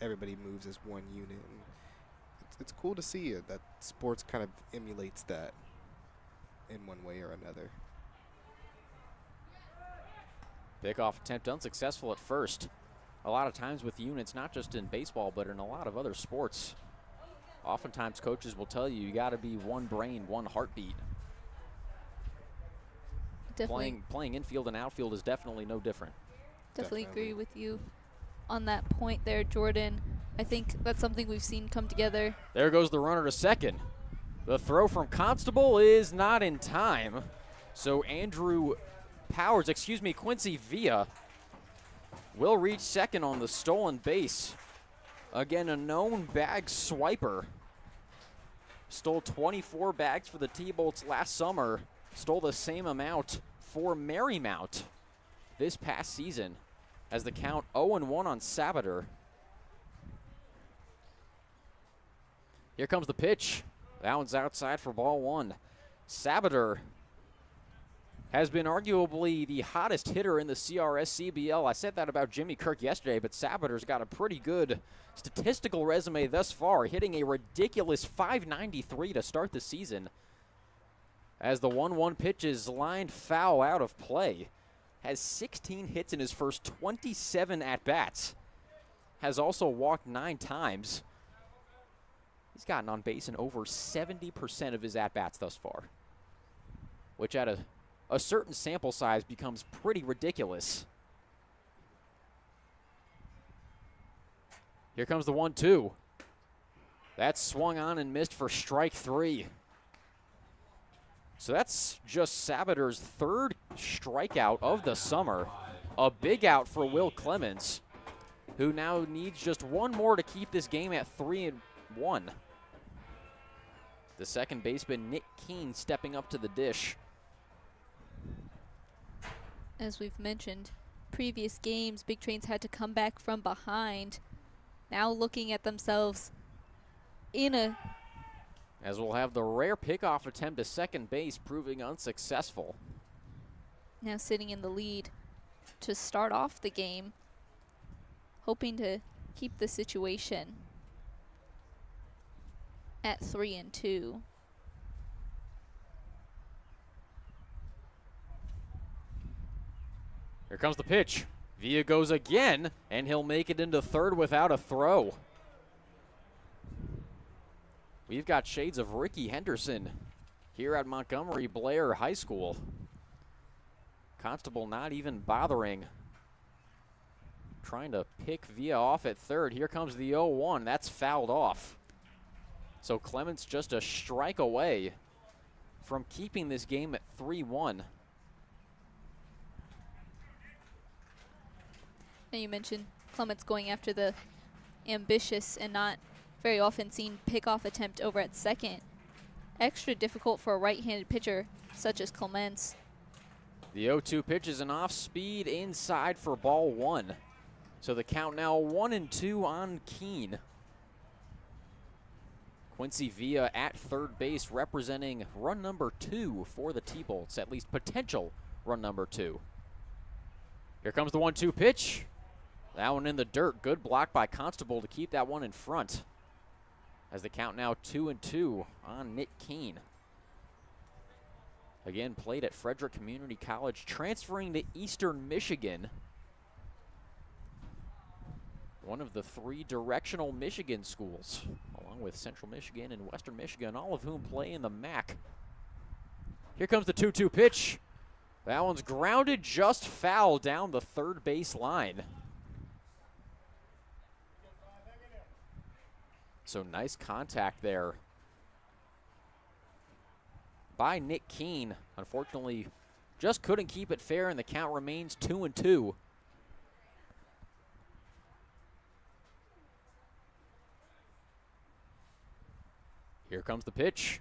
Everybody moves as one unit. And it's cool to see it, that sports kind of emulates that in one way or another. Pickoff attempt unsuccessful at first. A lot of times with units, not just in baseball, but in a lot of other sports, oftentimes coaches will tell you got to be one brain, one heartbeat. Definitely. Playing infield and outfield is definitely no different. Definitely agree with you on that point there, Jordan. I think that's something we've seen come together. There goes the runner to second. The throw from Constable is not in time. So Quincy Villa will reach second on the stolen base. Again, a known bag swiper. Stole 24 bags for the T-Bolts last summer. Stole the same amount for Marymount this past season, as the count 0-1 on Sabater. Here comes the pitch. That one's outside for ball 1. Sabater has been arguably the hottest hitter in the CRS CBL. I said that about Jimmy Kirk yesterday, but Sabater's got a pretty good statistical resume thus far, hitting a ridiculous .593 to start the season. As the 1-1 pitch is lined foul out of play. Has 16 hits in his first 27 at-bats. Has also walked 9 times. He's gotten on base in over 70% of his at-bats thus far, which at a certain sample size becomes pretty ridiculous. Here comes the 1-2. That's swung on and missed for strike 3. So that's just Sabater's third strikeout of the summer. A big out for Will Clements, who now needs just one more to keep this game at 3-1. The second baseman, Nick Keene, stepping up to the dish. As we've mentioned, previous games, Big Trains had to come back from behind. Now looking at themselves in a... As we'll have the rare pickoff attempt to second base proving unsuccessful. Now sitting in the lead to start off the game, hoping to keep the situation at 3-2. 2 . Here comes the pitch. Villa goes again, and he'll make it into third without a throw. We've got shades of Ricky Henderson here at Montgomery Blair High School. Constable not even bothering, trying to pick Villa off at third. Here comes the 0-1. That's fouled off. So Clements just a strike away from keeping this game at 3-1. Now you mentioned Clements going after the ambitious and not very often seen pickoff attempt over at second. Extra difficult for a right-handed pitcher such as Clements. The 0-2 pitch is an off-speed inside for ball one. So the count now 1-2 on Keene. Quincy Villa at third base representing run number 2 for the T-Bolts, at least potential run number 2. Here comes the 1-2 pitch. That one in the dirt. Good block by Constable to keep that one in front. As the count now 2-2 on Nick Keene. Again, played at Frederick Community College, transferring to Eastern Michigan. One of the 3 directional Michigan schools, along with Central Michigan and Western Michigan, all of whom play in the MAC. Here comes the 2-2 pitch. That one's grounded just foul down the third base line. So nice contact there by Nick Keene. Unfortunately, just couldn't keep it fair, and the count remains 2-2. Here comes the pitch.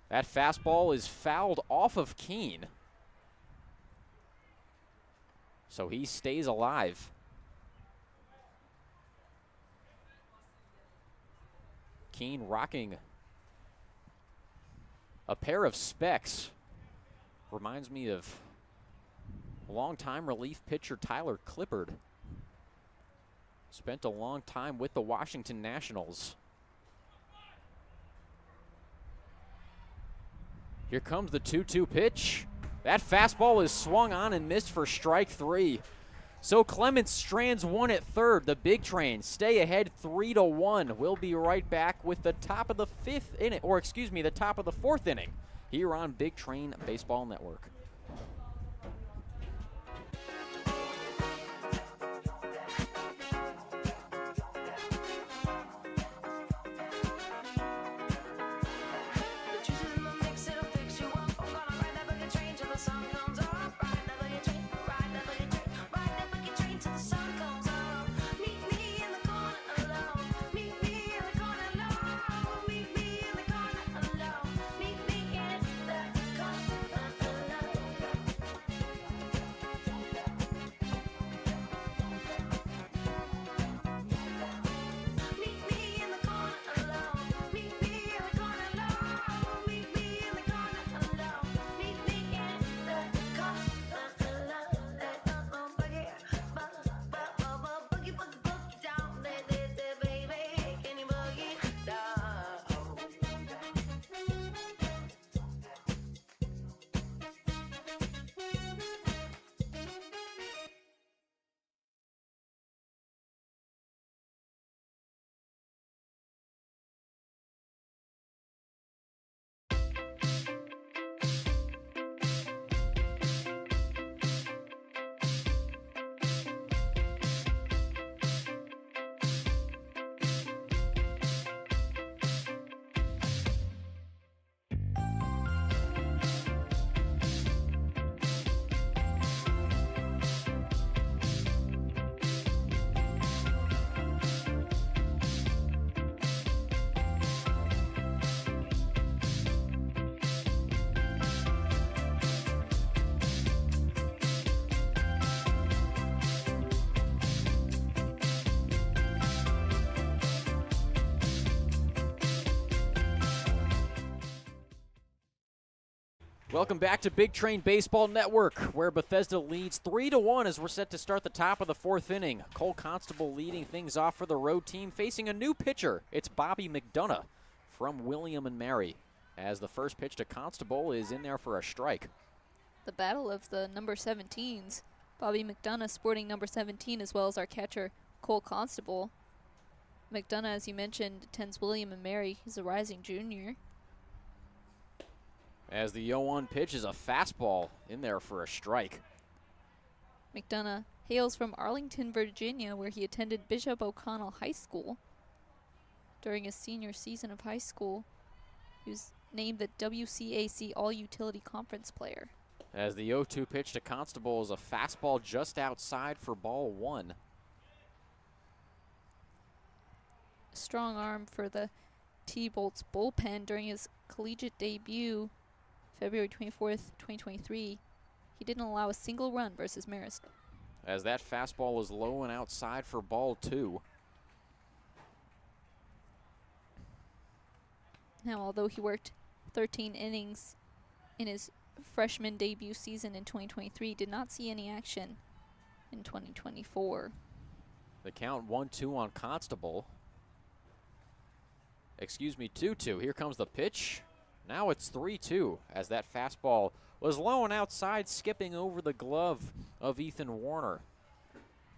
That fastball is fouled off of Keene. So he stays alive. Keene rocking a pair of specs. Reminds me of longtime relief pitcher Tyler Clippard. Spent a long time with the Washington Nationals. Here comes the 2-2 pitch. That fastball is swung on and missed for strike 3. So Clements strands one at third. The Big Train stay ahead 3-1. We'll be right back with the top of the the top of the 4th inning here on Big Train Baseball Network. Welcome back to Big Train Baseball Network, where Bethesda leads 3-1 as we're set to start the top of the 4th inning. Cole Constable leading things off for the road team, facing a new pitcher. It's Bobby McDonough from William and Mary, as the first pitch to Constable is in there for a strike. The battle of the number 17s Bobby McDonough sporting number 17, as well as our catcher, Cole Constable. McDonough, as you mentioned, attends William and Mary. He's a rising junior. As the 0-1 pitch is a fastball in there for a strike. McDonough hails from Arlington, Virginia, where he attended Bishop O'Connell High School. During his senior season of high school, he was named the WCAC All-Utility Conference Player. As the 0-2 pitch to Constable is a fastball just outside for ball 1. Strong arm for the T-Bolts bullpen during his collegiate debut, February 24th, 2023. He didn't allow a single run versus Marist. As that fastball was low and outside for ball 2. Now, although he worked 13 innings in his freshman debut season in 2023, did not see any action in 2024. The count 1-2 on Constable. Excuse me, 2-2. Here comes the pitch. Now it's 3-2 as that fastball was low and outside, skipping over the glove of Ethan Warner.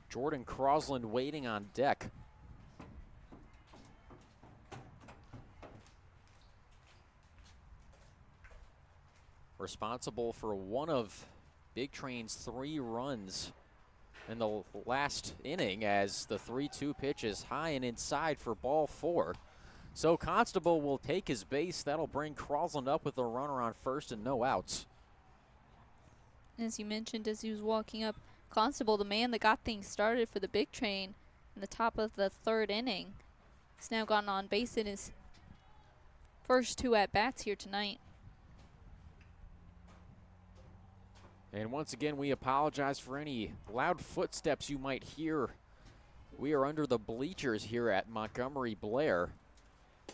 Jordan Crosland waiting on deck. Responsible for one of Big Train's 3 runs in the last inning, as the 3-2 pitch is high and inside for ball 4. So Constable will take his base. That'll bring Crosland up with a runner on first and no outs. As you mentioned, as he was walking up, Constable, the man that got things started for the Big Train in the top of the 3rd inning, has now gotten on base in his first 2 at-bats here tonight. And once again, we apologize for any loud footsteps you might hear. We are under the bleachers here at Montgomery Blair,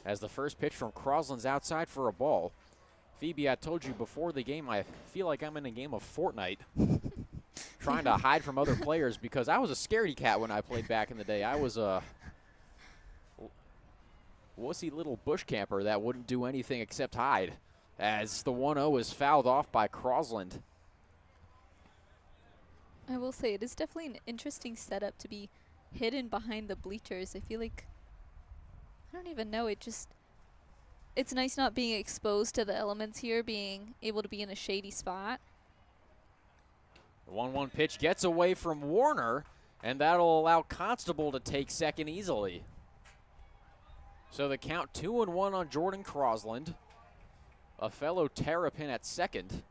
as the first pitch from Crosland's outside for a ball. Phoebe, I told you before the game, I feel like I'm in a game of Fortnite, trying to hide from other players, because I was a scaredy cat when I played back in the day. I was a wussy little bush camper that wouldn't do anything except hide, as the 1-0 is fouled off by Crosland. I will say, it is definitely an interesting setup to be hidden behind the bleachers. I feel like, I don't even know, it's nice not being exposed to the elements here, being able to be in a shady spot. The 1-1 pitch gets away from Warner, and that'll allow Constable to take second easily. So the count 2-1 on Jordan Crosland. A fellow Terrapin at second.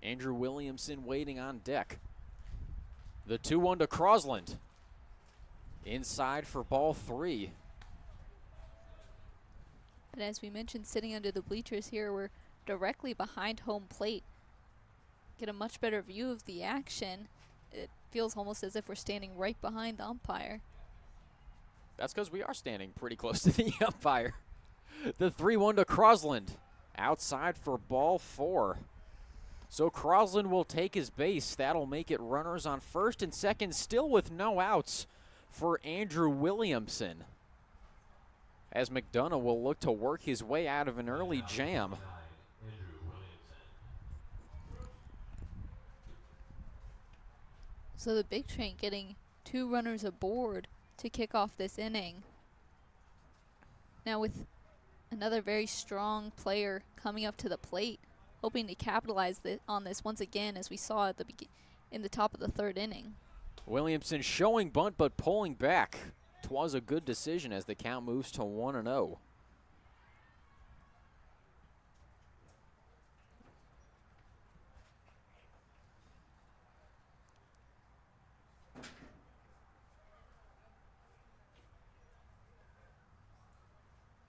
Andrew Williamson waiting on deck. The 2-1 to Crosland. Inside for ball 3. But as we mentioned, sitting under the bleachers here, we're directly behind home plate. Get a much better view of the action. It feels almost as if we're standing right behind the umpire. That's because we are standing pretty close to the umpire. The 3-1 to Crosland. Outside for ball 4. So Crosland will take his base. That'll make it runners on first and second, still with no outs for Andrew Williamson, as McDonough will look to work his way out of an early jam. So the Big Train getting 2 runners aboard to kick off this inning. Now with another very strong player coming up to the plate, hoping to capitalize on this once again, as we saw at the in the top of the 3rd inning. Williamson showing bunt but pulling back. 'Twas a good decision as the count moves to 1-0.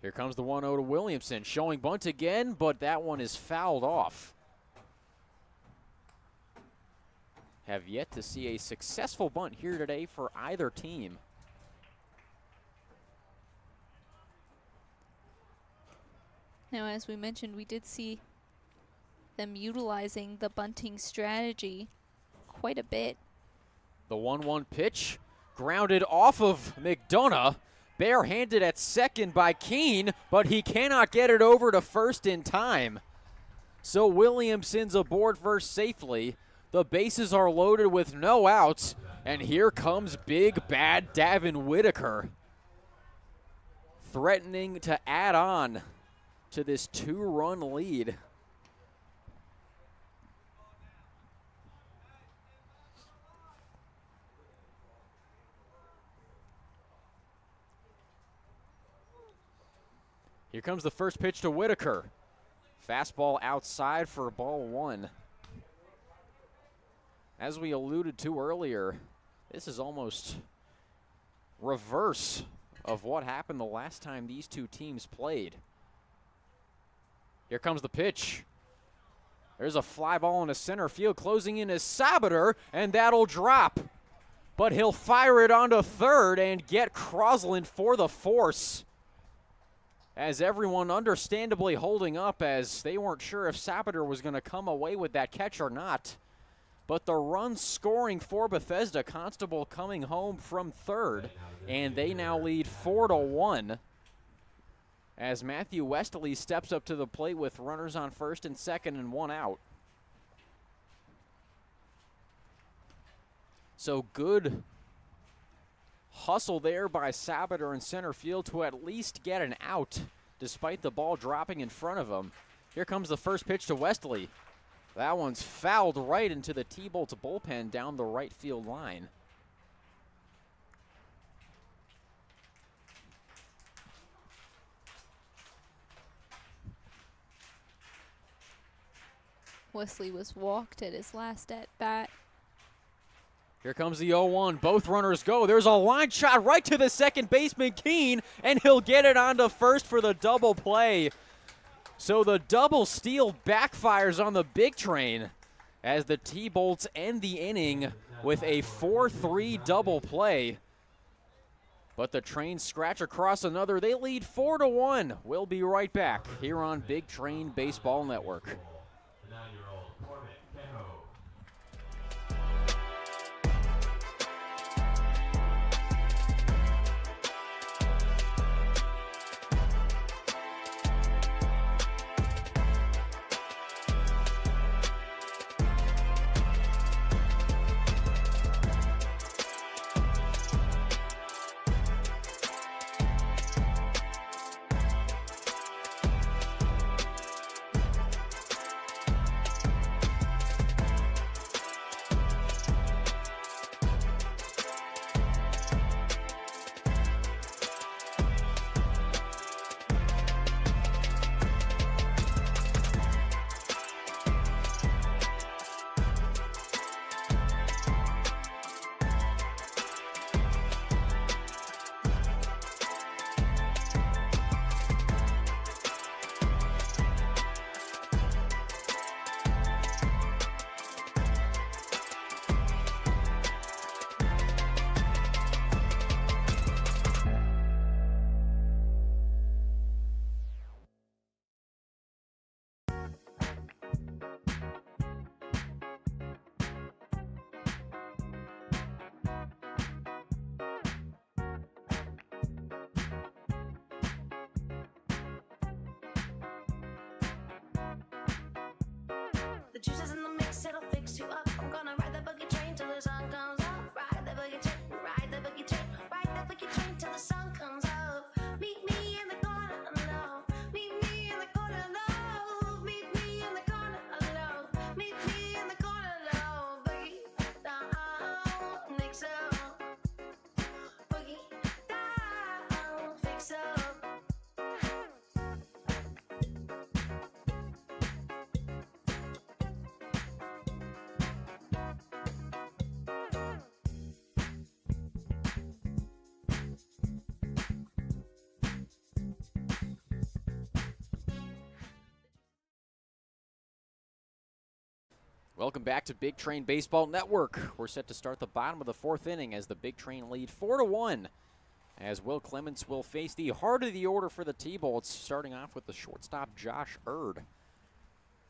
Here comes the 1-0 to Williamson, showing bunt again, but that one is fouled off. Have yet to see a successful bunt here today for either team. Now, as we mentioned, we did see them utilizing the bunting strategy quite a bit. The 1-1 pitch Grounded off of McDonough. Barehanded at second by Keene, but he cannot get it over to first in time. So Williamson's aboard first safely. The bases are loaded with no outs, and here comes big bad Davin Whitaker, threatening to add on to this 2-run lead. Here comes the first pitch to Whitaker. Fastball outside for ball 1. As we alluded to earlier, this is almost reverse of what happened the last time these two teams played. Here comes the pitch. There's a fly ball into center field. Closing in is Sabater, and that'll drop. But he'll fire it onto third and get Crosland for the force, as everyone understandably holding up, as they weren't sure if Sabater was going to come away with that catch or not. But the run scoring for Bethesda, Constable coming home from third, and they now lead 4-1 as Matthew Westerly steps up to the plate with runners on first and second and 1 out. So good hustle there by Sabater in center field to at least get an out despite the ball dropping in front of him. Here comes the first pitch to Westerly. That one's fouled right into the T-Bolt's bullpen down the right field line. Wesley was walked at his last at bat. Here comes the 0-1. Both runners go. There's a line shot right to the second baseman, Keene, and he'll get it onto first for the double play. So the double steal backfires on the big train as the T-Bolts end the inning with a 4-3 double play. But the Trains scratch across another. They lead 4-1. We'll be right back here on Big Train Baseball Network. The juice is in the mix, it'll fix you up. I'm gonna ride the boogie train till the sun comes up. Ride the boogie train, ride the boogie train, ride the boogie train till the sun comes up. Meet me in the corner, no. Meet me in the corner, no. Meet me in the corner, no. Meet me in the corner, no. Boogie down, mix up. Boogie down, fix up. Welcome back to Big Train Baseball Network. We're set to start the bottom of the 4th inning as the Big Train lead 4-1. As Will Clements will face the heart of the order for the T-Bolts, starting off with the shortstop Josh Erd.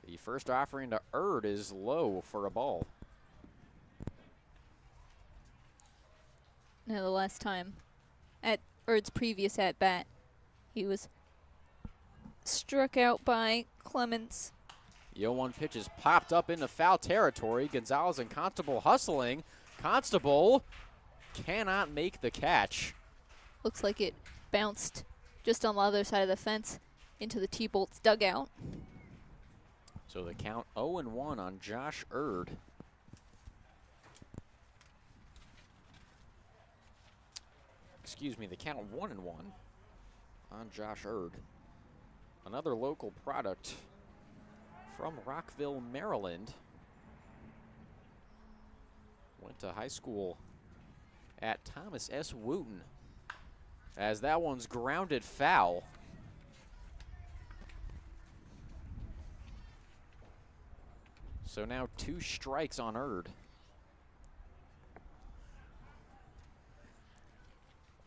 The first offering to Erd is low for a ball. Now the last time at Erd's previous at bat, he was struck out by Clements. The 0-1 pitch is popped up into foul territory. Gonzalez and Constable hustling. Constable cannot make the catch. Looks like it bounced just on the other side of the fence into the T-Bolt's dugout. So the count 0-1 on Josh Erd. Excuse me, the count 1-1 on Josh Erd. Another local product from Rockville, Maryland. Went to high school at Thomas S. Wooten. As that one's grounded foul. So now 2 strikes on Erd.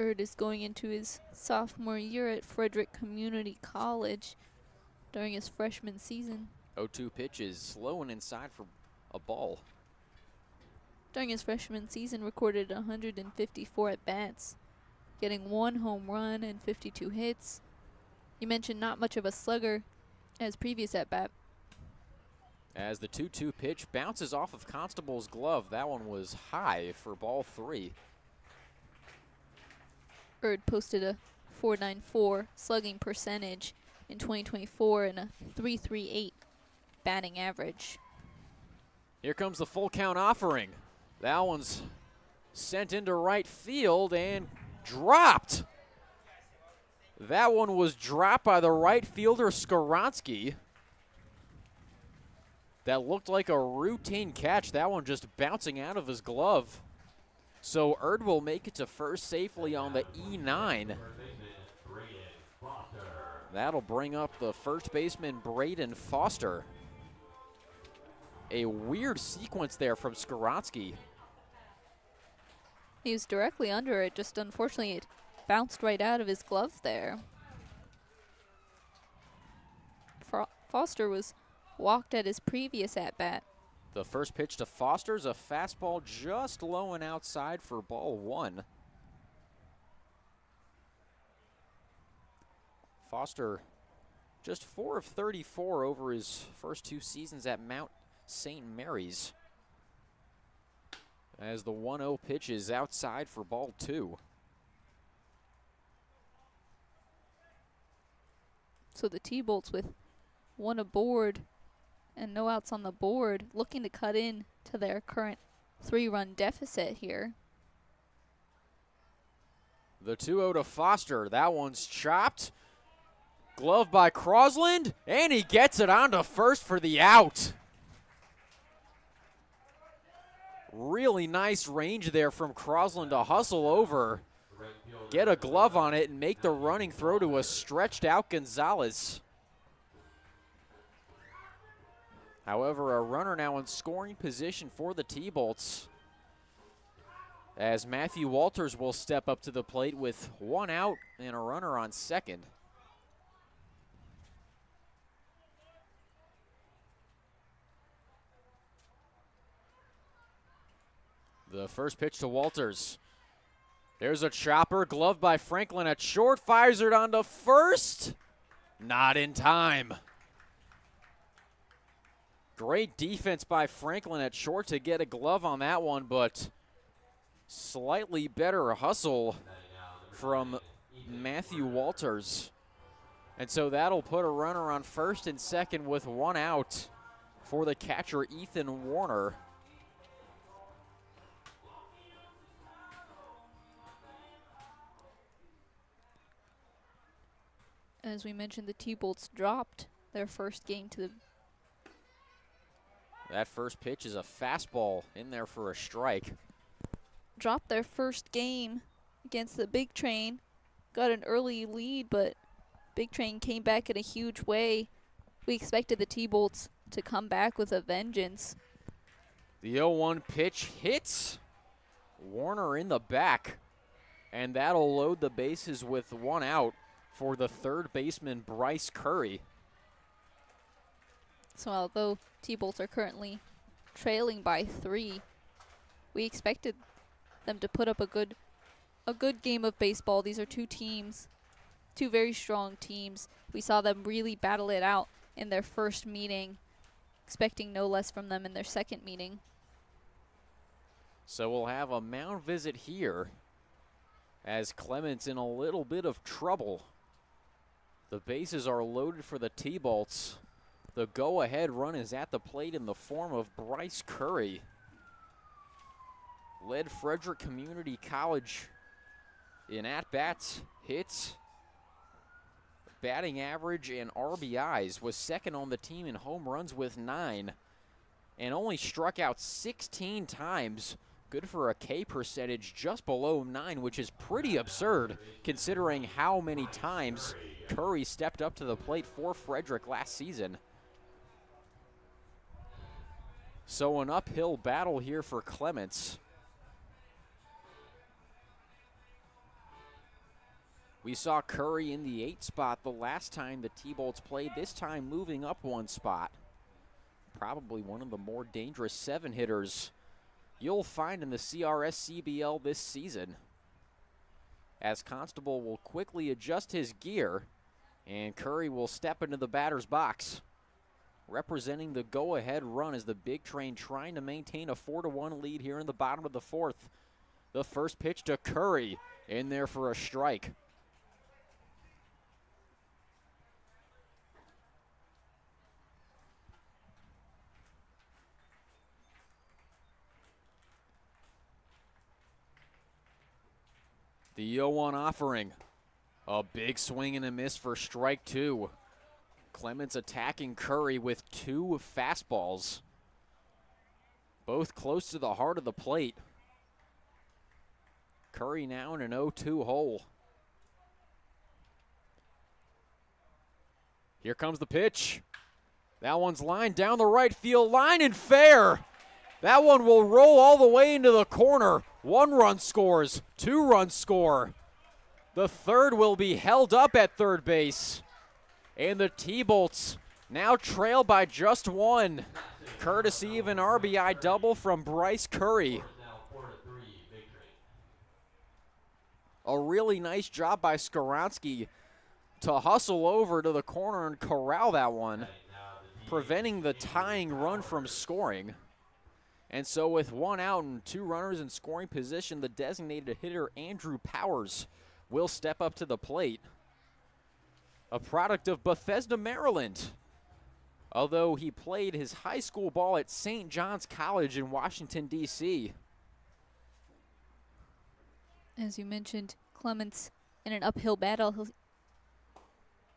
Erd is going into his sophomore year at Frederick Community College during his freshman season. 0-2 pitch is slow and inside for a ball. During his freshman season, recorded 154 at-bats, getting 1 home run and 52 hits. You mentioned not much of a slugger as previous at-bat. As the 2-2 pitch bounces off of Constable's glove, that one was high for ball 3. Erd posted a .494 slugging percentage in 2024 and a .338 batting average. Here comes the full count offering. That one's sent into right field and dropped. That one was dropped by the right fielder Skoronsky. That looked like a routine catch. That one just bouncing out of his glove. So Erd will make it to first safely on the E9. That'll bring up the first baseman, Braden Foster. A weird sequence there from Skoronsky. He was directly under it, just unfortunately it bounced right out of his glove there. Foster was walked at his previous at-bat. The first pitch to Foster's a fastball just low and outside for ball 1. Foster just 4 of 34 over his first 2 seasons at Mount St. Mary's. As the 1-0 pitch is outside for ball 2. So the T-Bolts with 1 aboard and no outs on the board, looking to cut in to their current 3-run deficit here. The 2-0 to Foster. That one's chopped. Glove by Crosland, and he gets it onto first for the out. Really nice range there from Crosland to hustle over, get a glove on it, and make the running throw to a stretched out Gonzalez. However, a runner now in scoring position for the T-Bolts, as Matthew Walters will step up to the plate with 1 out and a runner on second. The first pitch to Walters. There's a chopper, glove by Franklin at short, fires it onto first. Not in time. Great defense by Franklin at short to get a glove on that one, but slightly better hustle from Matthew Walters. And so that'll put a runner on first and second with 1 out for the catcher, Ethan Warner. As we mentioned, the T-Bolts dropped their first game to the... That first pitch is a fastball in there for a strike. Dropped their first game against the Big Train. Got an early lead, but Big Train came back in a huge way. We expected the T-Bolts to come back with a vengeance. The 0-1 pitch hits Warner in the back, and that'll load the bases with 1 out for the third baseman, Bryce Curry. So although T-Bolts are currently trailing by 3, we expected them to put up a good a good game of baseball. These are two teams, two very strong teams. We saw them really battle it out in their first meeting, expecting no less from them in their second meeting. So we'll have a mound visit here as Clements in a little bit of trouble. The bases are loaded for the T-Bolts. The go-ahead run is at the plate in the form of Bryce Curry. Led Frederick Community College in at-bats, hits, batting average, and RBIs. Was second on the team in home runs with 9. And only struck out 16 times. Good for a K percentage just below 9, which is pretty absurd considering how many times Curry stepped up to the plate for Frederick last season. So an uphill battle here for Clements. We saw Curry in the 8 spot the last time the T-Bolts played, this time moving up 1 spot. Probably one of the more dangerous 7 hitters you'll find in the CRS CBL this season. As Constable will quickly adjust his gear, and Curry will step into the batter's box. Representing the go-ahead run as the Big Train trying to maintain a 4-1 lead here in the bottom of the 4th. The first pitch to Curry, in there for a strike. The 0-1 offering. A big swing and a miss for strike 2. Clements attacking Curry with 2 fastballs. Both close to the heart of the plate. Curry now in an 0-2 hole. Here comes the pitch. That one's lined down the right field line and fair. That one will roll all the way into the corner. 1 run scores, 2 runs score. The third will be held up at third base. And the T-Bolts now trail by just 1, courtesy of an RBI double from Bryce Curry. A really nice job by Skoronsky to hustle over to the corner and corral that one, preventing the tying run from scoring. And so with 1 out and 2 runners in scoring position, the designated hitter Andrew Powers will step up to the plate. A product of Bethesda, Maryland. Although he played his high school ball at St. John's College in Washington, D.C. As you mentioned, Clements in an uphill battle.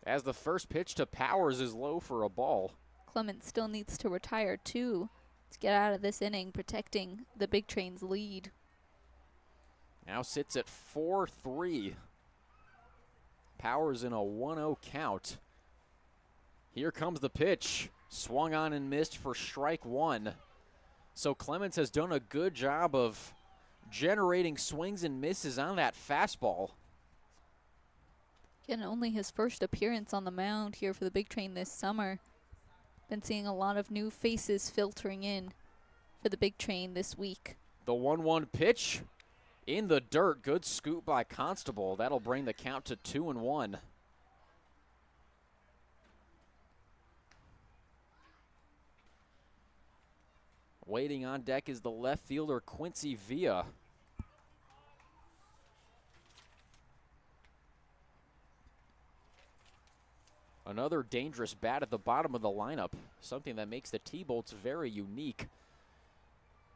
As the first pitch to Powers is low for a ball. Clements still needs to retire too to get out of this inning, protecting the Big Train's lead. Now sits at 4-3. Powers in a 1-0 count. Here comes the pitch. Swung on and missed for strike 1. So Clements has done a good job of generating swings and misses on that fastball. Again, only his first appearance on the mound here for the Big Train this summer. Been seeing a lot of new faces filtering in for the Big Train this week. The 1-1 pitch in the dirt. Good scoop by Constable. That'll bring the count to 2-1. Waiting on deck is the left fielder Quincy Villa. Another dangerous bat at the bottom of the lineup, something that makes the T-Bolts very unique.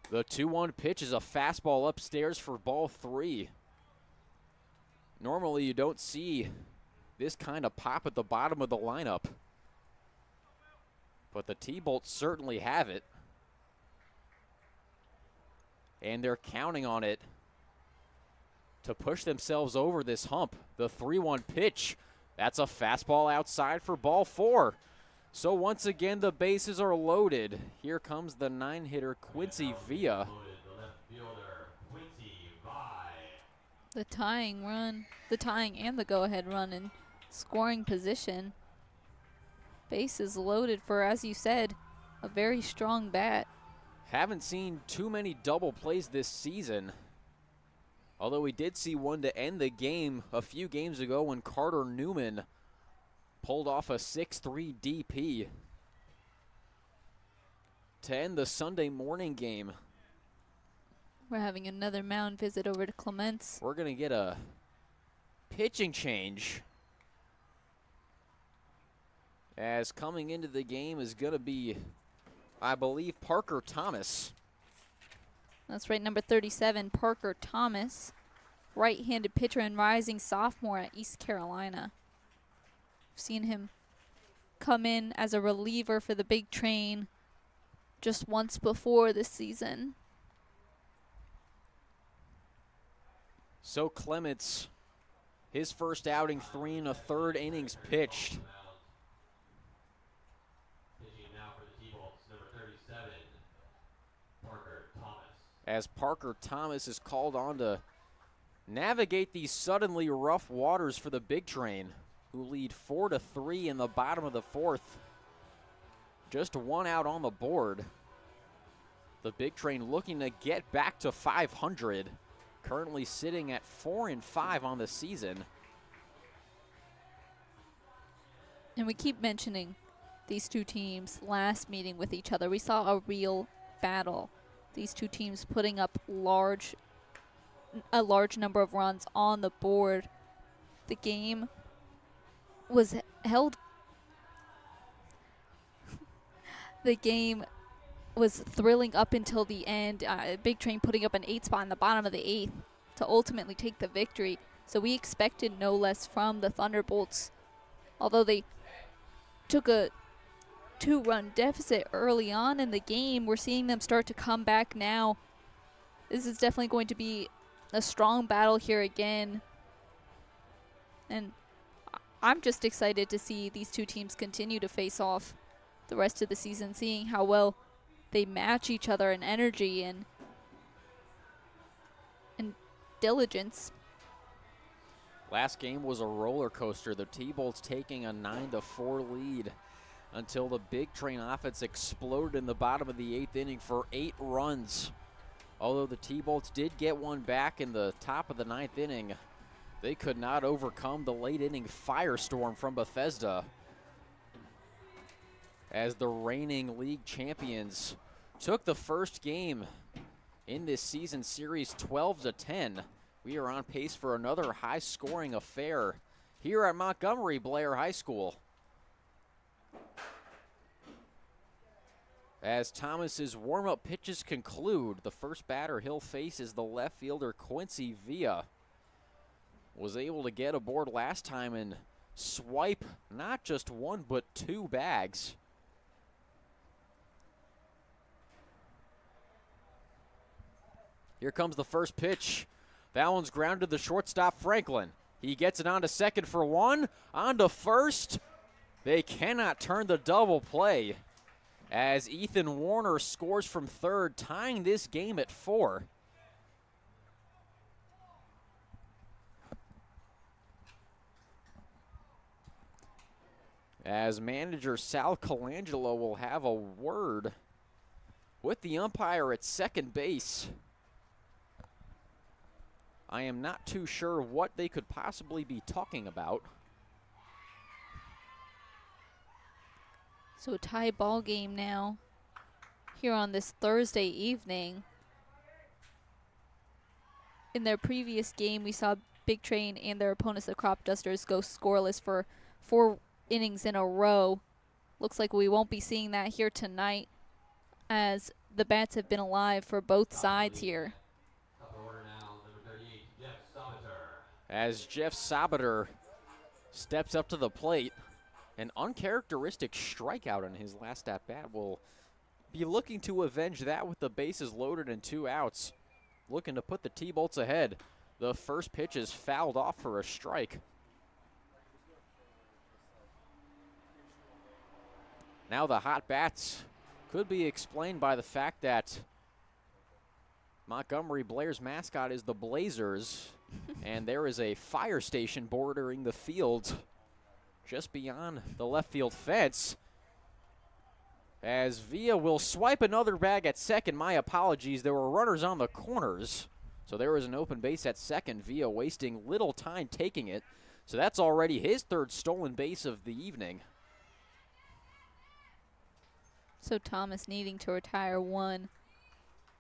The 2-1 pitch is a fastball upstairs for ball 3. Normally you don't see this kind of pop at the bottom of the lineup, but the T-Bolts certainly have it. And they're counting on it to push themselves over this hump. The 3-1 pitch. That's a fastball outside for ball 4. So once again, the bases are loaded. Here comes the 9-hitter Quincy Villa. The tying and the go-ahead run in scoring position. Bases loaded for, as you said, a very strong bat. Haven't seen too many double plays this season. Although we did see one to end the game a few games ago when Carter Newman pulled off a 6-3 DP to end the Sunday morning game. We're having another mound visit over to Clements. We're going to get a pitching change, as coming into the game is going to be, I believe, Parker Thomas. That's right, number 37, Parker Thomas, right-handed pitcher and rising sophomore at East Carolina. We've seen him come in as a reliever for the Big Train just once before this season. So Clements, his first outing, 3 1/3 innings pitched. Pitching now for the T-Bolts, number 37, Parker Thomas. As Parker Thomas is called on to navigate these suddenly rough waters for the Big Train, who lead 4-3 in the bottom of the 4th. Just 1 out on the board. The Big Train looking to get back to 500. Currently sitting at 4-5 on the season. And we keep mentioning these two teams last meeting with each other. We saw a real battle. These two teams putting up a large number of runs on the board. The game was held. The game was thrilling up until the end. Big Train putting up an 8 spot in the bottom of the 8th to ultimately take the victory. So we expected no less from the Thunderbolts. Although they took a 2-run deficit early on in the game, we're seeing them start to come back now. This is definitely going to be a strong battle here again. And I'm just excited to see these two teams continue to face off the rest of the season, seeing how well they match each other in energy and diligence. Last game was a roller coaster. The T-Bolts taking a 9-4 lead until the Big Train offense exploded in the bottom of the 8th inning for 8 runs. Although the T-Bolts did get one back in the top of the 9th inning, they could not overcome the late inning firestorm from Bethesda, as the reigning league champions took the first game in this season series 12-10. We are on pace for another high-scoring affair here at Montgomery Blair High School. As Thomas's warm-up pitches conclude, the first batter he'll face is the left fielder Quincy Villa. Was able to get aboard last time and swipe not just 1 but 2 bags. Here comes the first pitch. That one's grounded to the shortstop, Franklin. He gets it on to second for 1. On to first. They cannot turn the double play, as Ethan Warner scores from third, tying this game at 4. As manager Sal Colangelo will have a word with the umpire at second base. I am not too sure what they could possibly be talking about. So a tie ball game now here on this Thursday evening. In their previous game, we saw Big Train and their opponents, the Crop Dusters, go scoreless for 4 innings in a row. Looks like we won't be seeing that here tonight, as the bats have been alive for both sides here. As Jeff Sabater steps up to the plate, an uncharacteristic strikeout on his last at-bat. Will be looking to avenge that with the bases loaded and 2 outs. Looking to put the T-Bolts ahead. The first pitch is fouled off for a strike. Now the hot bats could be explained by the fact that Montgomery Blair's mascot is the Blazers, and there is a fire station bordering the field just beyond the left field fence. As Villa will swipe another bag at second. My apologies, there were runners on the corners. So there was an open base at second. Villa wasting little time taking it. So that's already his third stolen base of the evening. So Thomas needing to retire one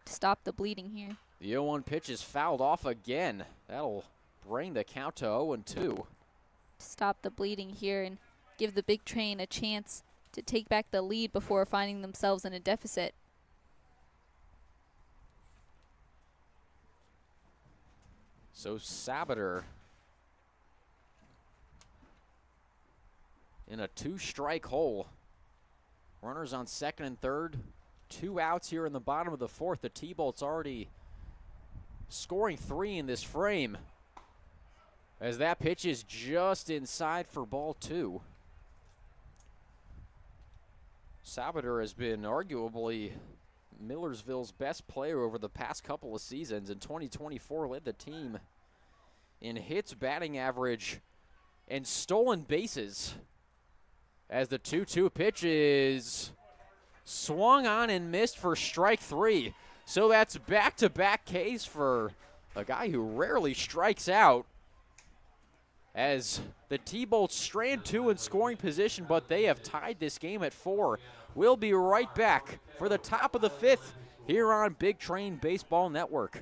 to stop the bleeding here. The 0-1 pitch is fouled off again. That'll bring the count to 0-2. To stop the bleeding here and give the big train a chance to take back the lead before finding themselves in a deficit. So Sabater in a 2-strike hole. Runners on second and third. 2 outs here in the bottom of the fourth. The T-Bolt's already scoring 3 in this frame, as that pitch is just inside for ball 2. Sabater has been arguably Millersville's best player over the past couple of seasons. In 2024, led the team in hits, batting average, and stolen bases, as the 2-2 pitch is swung on and missed for strike 3. So that's back-to-back Ks for a guy who rarely strikes out, as the T-Bolts strand 2 in scoring position, but they have tied this game at 4. We'll be right back for the top of the 5th here on Big Train Baseball Network.